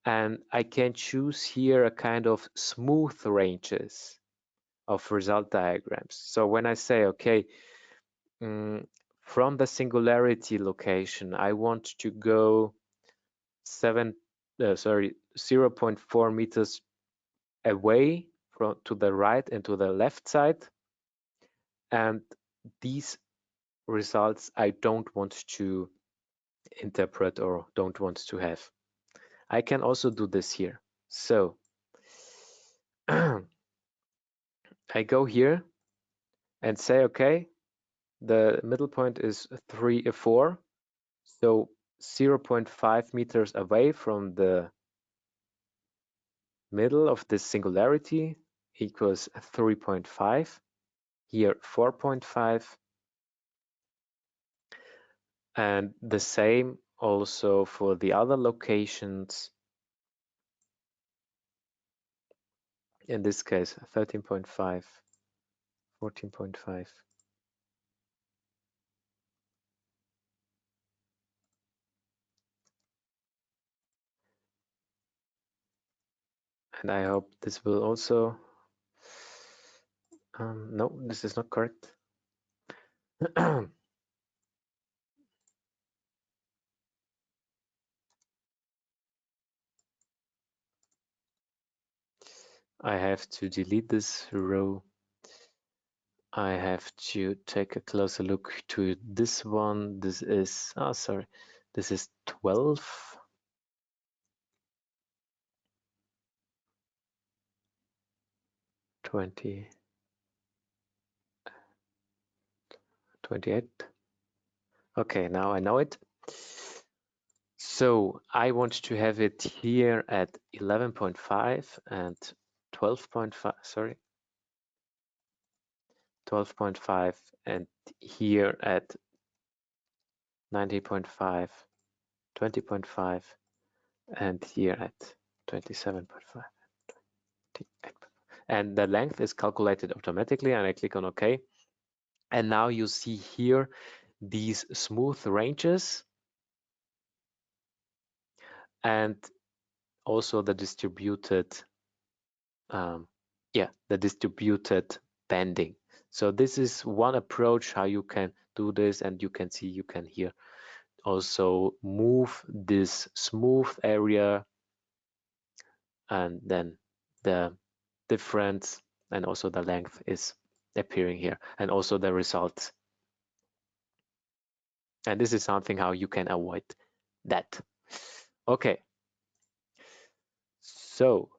Speaker 1: and I can choose here a kind of smooth ranges of result diagrams. So when I say, okay, from the singularity location, I want to go 0.4 meters away to the right and to the left side, and these results I don't want to interpret or don't want to have. I can also do this here. So I go here and say, okay, the middle point is 4, so 0.5 meters away from the middle of this singularity equals 3.5, here 4.5, and the same also for the other locations. In this case, 13.5, 14.5. And I hope this will also, no, this is not correct. I have to delete this row. I have to take a closer look to this one. This is, oh, sorry, this is 12. 20, 28. Okay, now I know it. So I want to have it here at 11.5 and 12.5, sorry, 12.5, and here at 19.5, 20.5, and here at 27.5. And the length is calculated automatically, and I click on OK. And now you see here these smooth ranges and also the distributed, the distributed banding. So this is one approach how you can do this, and you can see, you can here also move this smooth area, and then the difference and also the length is appearing here, and also the results. And this is something how you can avoid that. Okay, so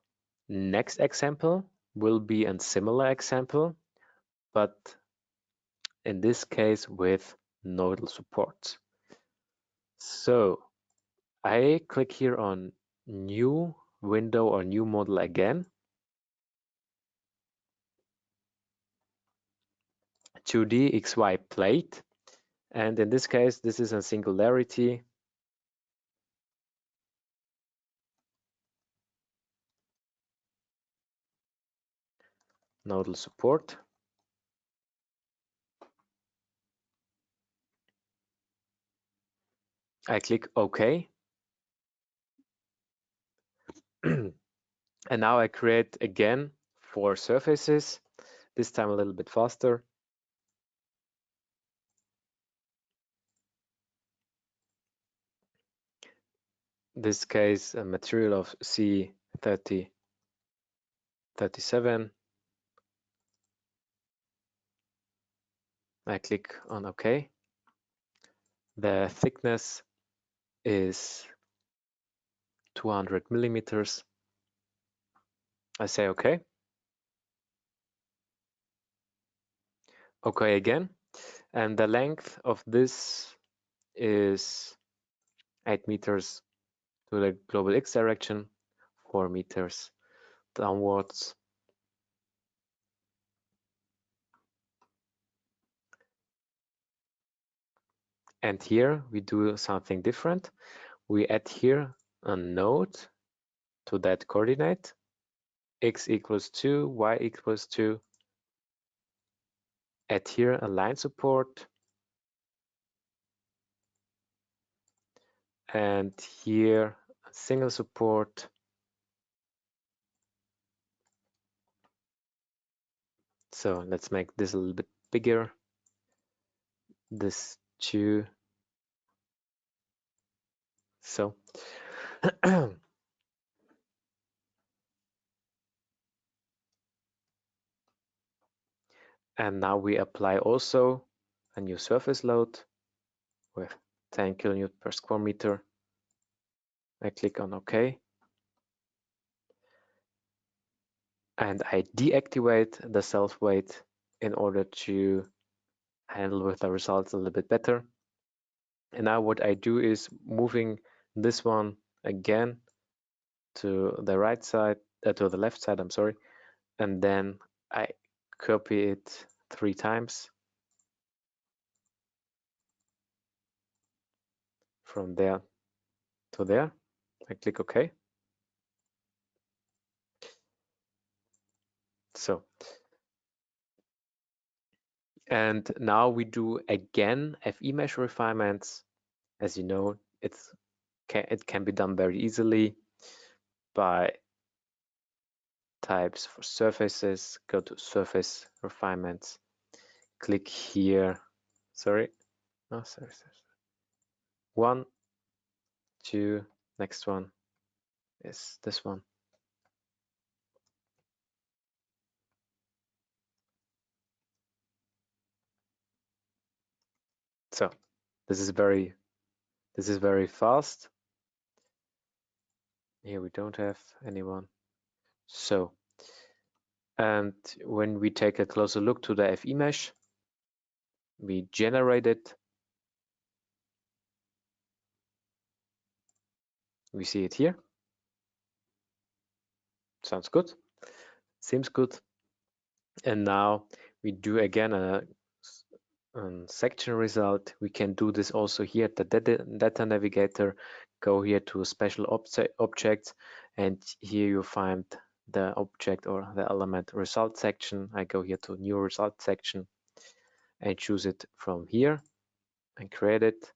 Speaker 1: next example will be a similar example, but in this case with nodal support. So I click here on new window or new model again. 2D XY plate. And in this case, this is a singularity. Nodal support. I click OK. And now I create again 4 surfaces, this time a little bit faster. This case, a material of C37. I click on OK. The thickness is 200 millimeters. I say OK. OK again. And the length of this is 8 meters to the global X direction, 4 meters downwards. And here we do something different. We add here a node to that coordinate, x equals 2, y equals 2. Add here a line support. And here a single support. So let's make this a little bit bigger. This 2. So and now we apply also a new surface load with 10 kilonewton per square meter. I click on OK. and I deactivate the self-weight in order to handle with the results a little bit better. And now what I do is moving this one again to the right side, to the left side, I'm sorry, and then I copy it 3 times from there to there. I click OK. So, and now we do again FE mesh refinements. As you know, it can be done very easily by types for surfaces. Go to surface refinements, click here. Sorry, no, sorry. 1, 2, next one is this one. So this is very fast. Here we don't have anyone. So, and when we take a closer look to the FE mesh, we generate it. We see it here. Sounds good. Seems good. And now we do again a section result. We can do this also here at the data navigator. Go here to special objects, and here you find the object or the element result section. I go here to new result section and choose it from here and create it.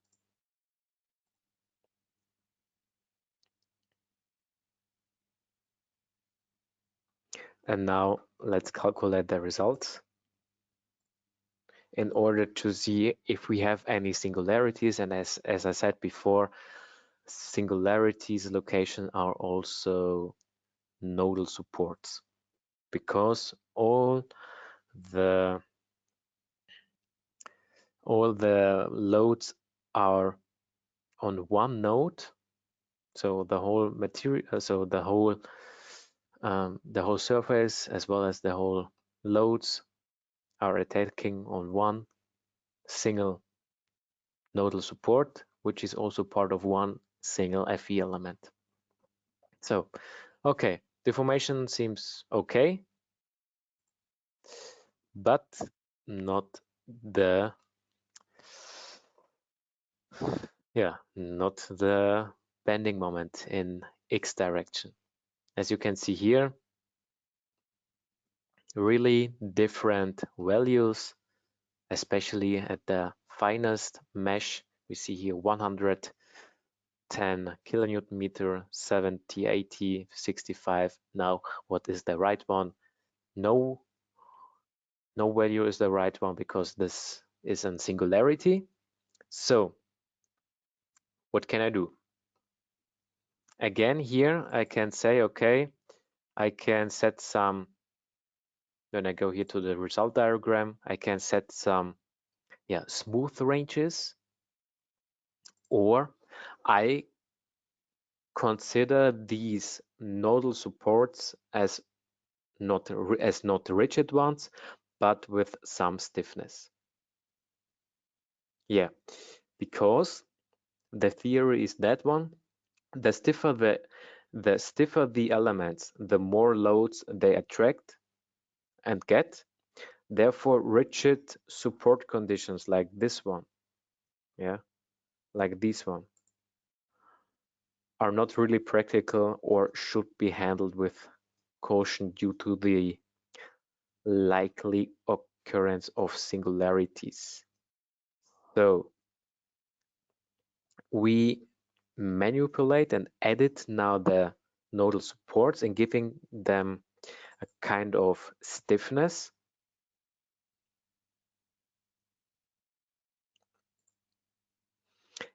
Speaker 1: And now let's calculate the results in order to see if we have any singularities. And as I said before, singularities location are also nodal supports, because all the loads are on one node. So the whole material, so the whole surface as well as the whole loads are attacking on one single nodal support, which is also part of one single FE element. So, okay, the formation seems okay, but not the bending moment in X direction. As you can see here, really different values, especially at the finest mesh. We see here 110 kilonewton meter, 70, 80, 65. Now, what is the right one? No value is the right one because this is a singularity. So what can I do? Again, here I can say, okay, I can set some, when I go here to the result diagram, I can set some smooth ranges, or I consider these nodal supports as not rigid ones, but with some stiffness. Yeah, because the theory is that one, the stiffer the elements, the more loads they attract and get. Therefore, rigid support conditions like this one, like this one, are not really practical or should be handled with caution due to the likely occurrence of singularities. So we manipulate and edit now the nodal supports and giving them a kind of stiffness.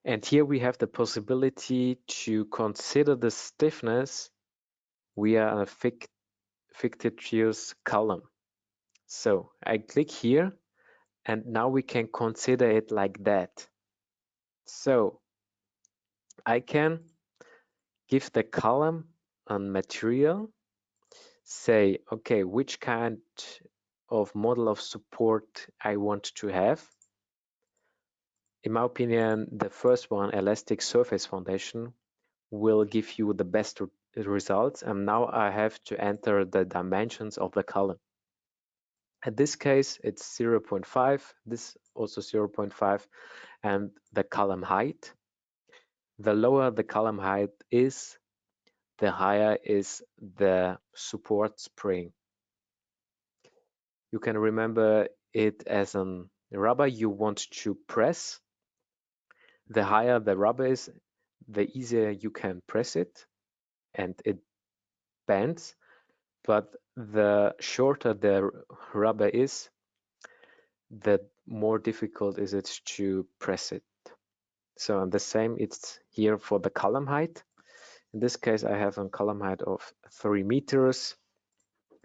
Speaker 1: And here we have the possibility to consider the stiffness via a fictitious column. So I click here, and now we can consider it like that. So I can give the column a material. say, okay, which kind of model of support I want to have. In my opinion, the first one, elastic surface foundation, will give you the best results. And now I have to enter the dimensions of the column. In this case, it's 0.5, this also 0.5, and the column height. The lower the column height is, the higher is the support spring. You can remember it as a rubber you want to press. The higher the rubber is, the easier you can press it and it bends. But the shorter the rubber is, the more difficult is it to press it. So the same, it's here for the column height. In this case, I have a column height of 3 meters.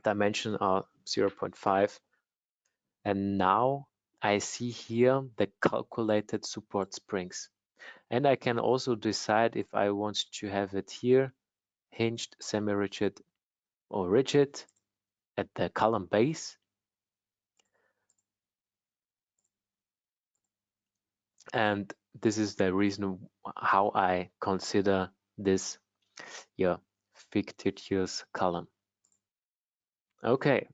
Speaker 1: Dimensions are 0.5. And now I see here the calculated support springs. And I can also decide if I want to have it here, hinged, semi-rigid, or rigid at the column base. And this is the reason how I consider this fictitious column. Okay,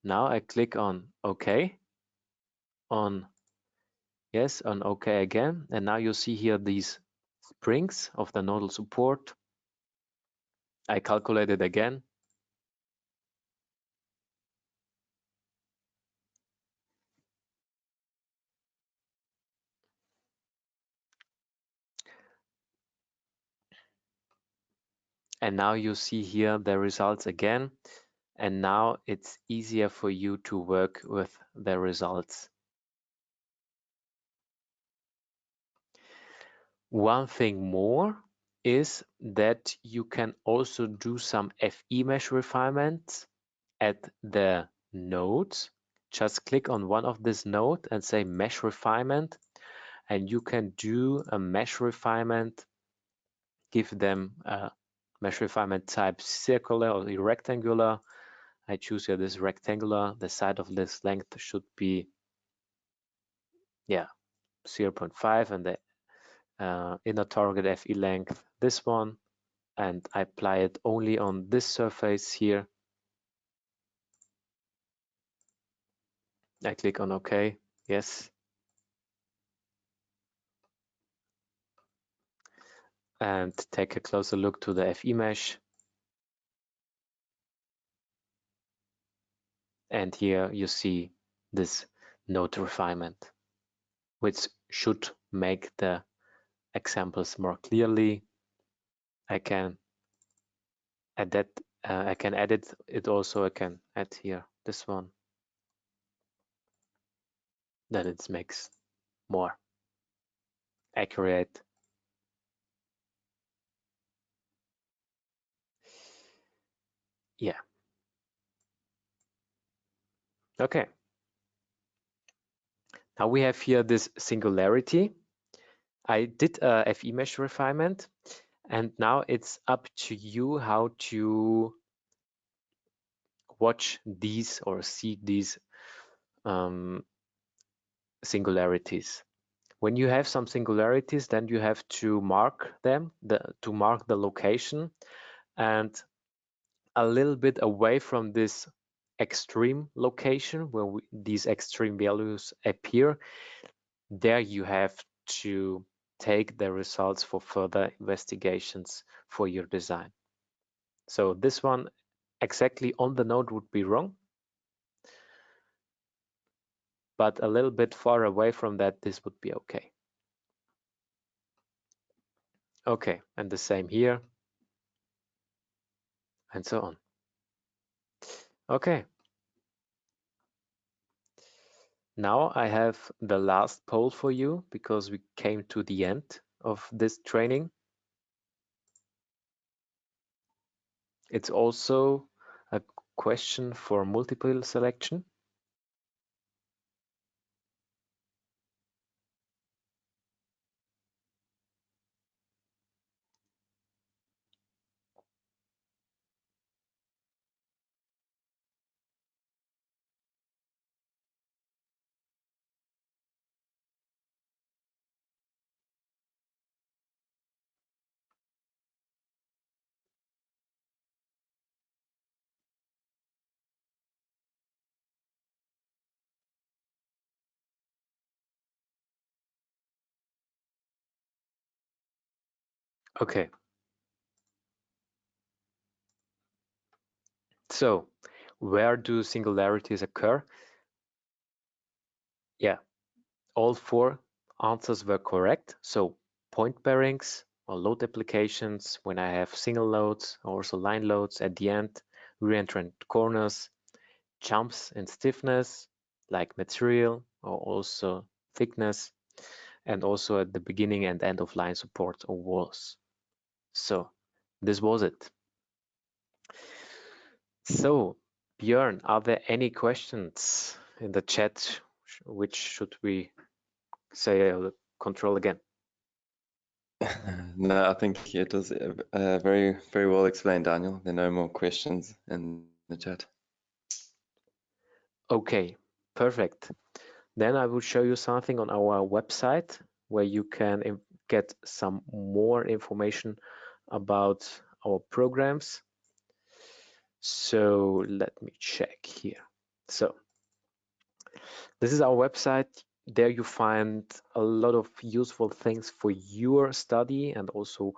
Speaker 1: now I click on OK, on yes, on OK again, and now you see here these springs of the nodal support. I calculate it again. And now you see here the results again. And now it's easier for you to work with the results. One thing more is that you can also do some FE mesh refinements at the nodes. Just click on one of this node and say mesh refinement, and you can do a mesh refinement, give them a mesh refinement type circular or rectangular. I choose here this rectangular. The side of this length should be 0.5, and the inner target FE length this one, and I apply it only on this surface here. I click on OK, yes. And take a closer look to the FE mesh. And here you see this node refinement, which should make the examples more clearly. I can add that, I can edit it also. I can add here this one, that it makes more accurate. Yeah. Okay. Now we have here this singularity. I did a FE mesh refinement, and now it's up to you how to watch these or see these singularities. When you have some singularities, then you have to mark them, to mark the location, and a little bit away from this extreme location where these extreme values appear, there you have to take the results for further investigations for your design. So this one exactly on the node would be wrong, but a little bit far away from that, this would be okay. Okay, and the same here, and so on. Okay. Now I have the last poll for you because we came to the end of this training. It's also a question for multiple selection. Okay. So, where do singularities occur? Yeah, all 4 answers were correct. So, point bearings or load applications when I have single loads, also line loads at the end, reentrant corners, jumps in stiffness like material or also thickness, and also at the beginning and end of line support or walls. So, this was it. So, Björn, are there any questions in the chat? Which should we say control again?
Speaker 2: No, I think it was very, very well explained, Daniel. There are no more questions in the chat.
Speaker 1: Okay, perfect. Then I will show you something on our website where you can get some more information about our programs. So let me check here. So this is our website. There you find a lot of useful things for your study and also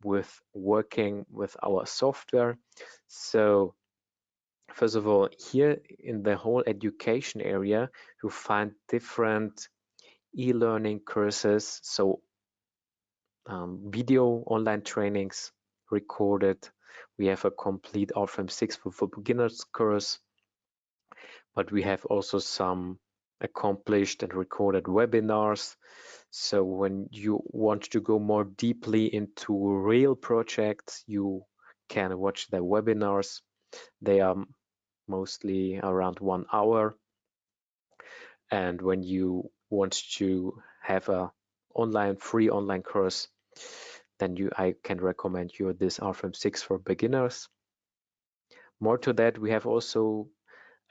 Speaker 1: with working with our software. So first of all, here in the whole education area, you find different e-learning courses. So video online trainings recorded. We have a complete RFEM 6 for beginners course, but we have also some accomplished and recorded webinars. So when you want to go more deeply into real projects, you can watch the webinars. They are mostly around 1 hour. And when you want to have a free online course, then I can recommend you this RFEM 6 for beginners. More to that, we have also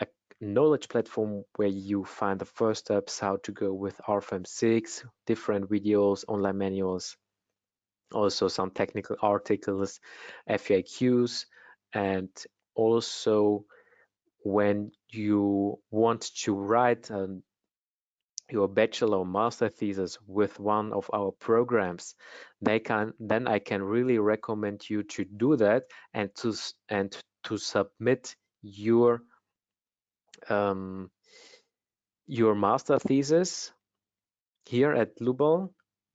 Speaker 1: a knowledge platform where you find the first steps how to go with RFEM 6, different videos, online manuals, also some technical articles, FAQs, and also when you want to write your bachelor or master thesis with one of our programs, then I can really recommend you to do that and to submit your master thesis here at Dlubal.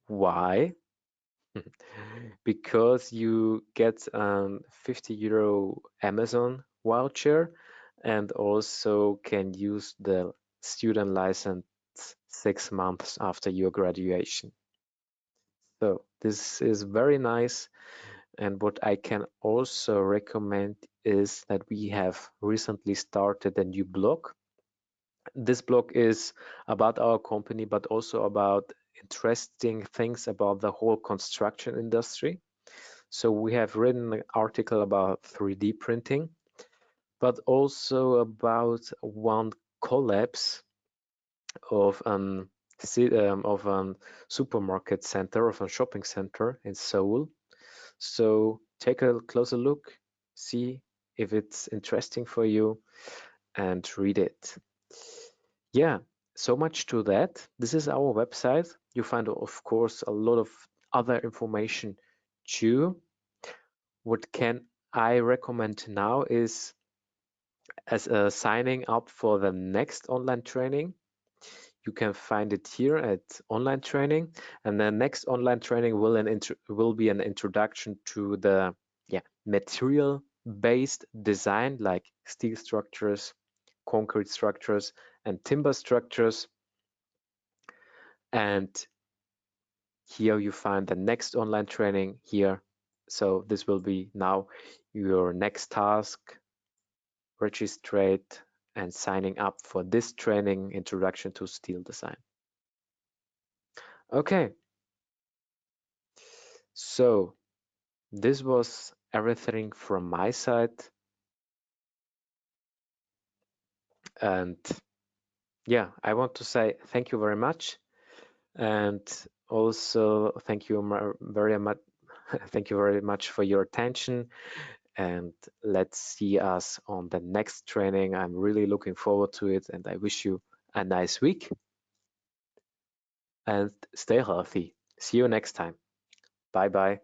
Speaker 1: Why? Because you get a 50 euro Amazon voucher and also can use the student license 6 months after your graduation. So this is very nice. And what I can also recommend is that we have recently started a new blog. This blog is about our company, but also about interesting things about the whole construction industry. So we have written an article about 3D printing, but also about one collapse of a supermarket center, of a shopping center in Seoul. So take a closer look, see if it's interesting for you, and read it. Yeah, so much to that. This is our website. You find, of course, a lot of other information too. What can I recommend now is as signing up for the next online training. You can find it here at online training, and the next online training will be an introduction to the material-based design like steel structures, concrete structures, and timber structures. And here you find the next online training here. So this will be now your next task. Registrate and signing up for this training, Introduction to Steel Design. Okay, so this was everything from my side. And yeah, I want to say thank you very much. And also thank you very much. Thank you very much for your attention. And let's see us on the next training. I'm really looking forward to it, and I wish you a nice week. And stay healthy. See you next time. Bye bye.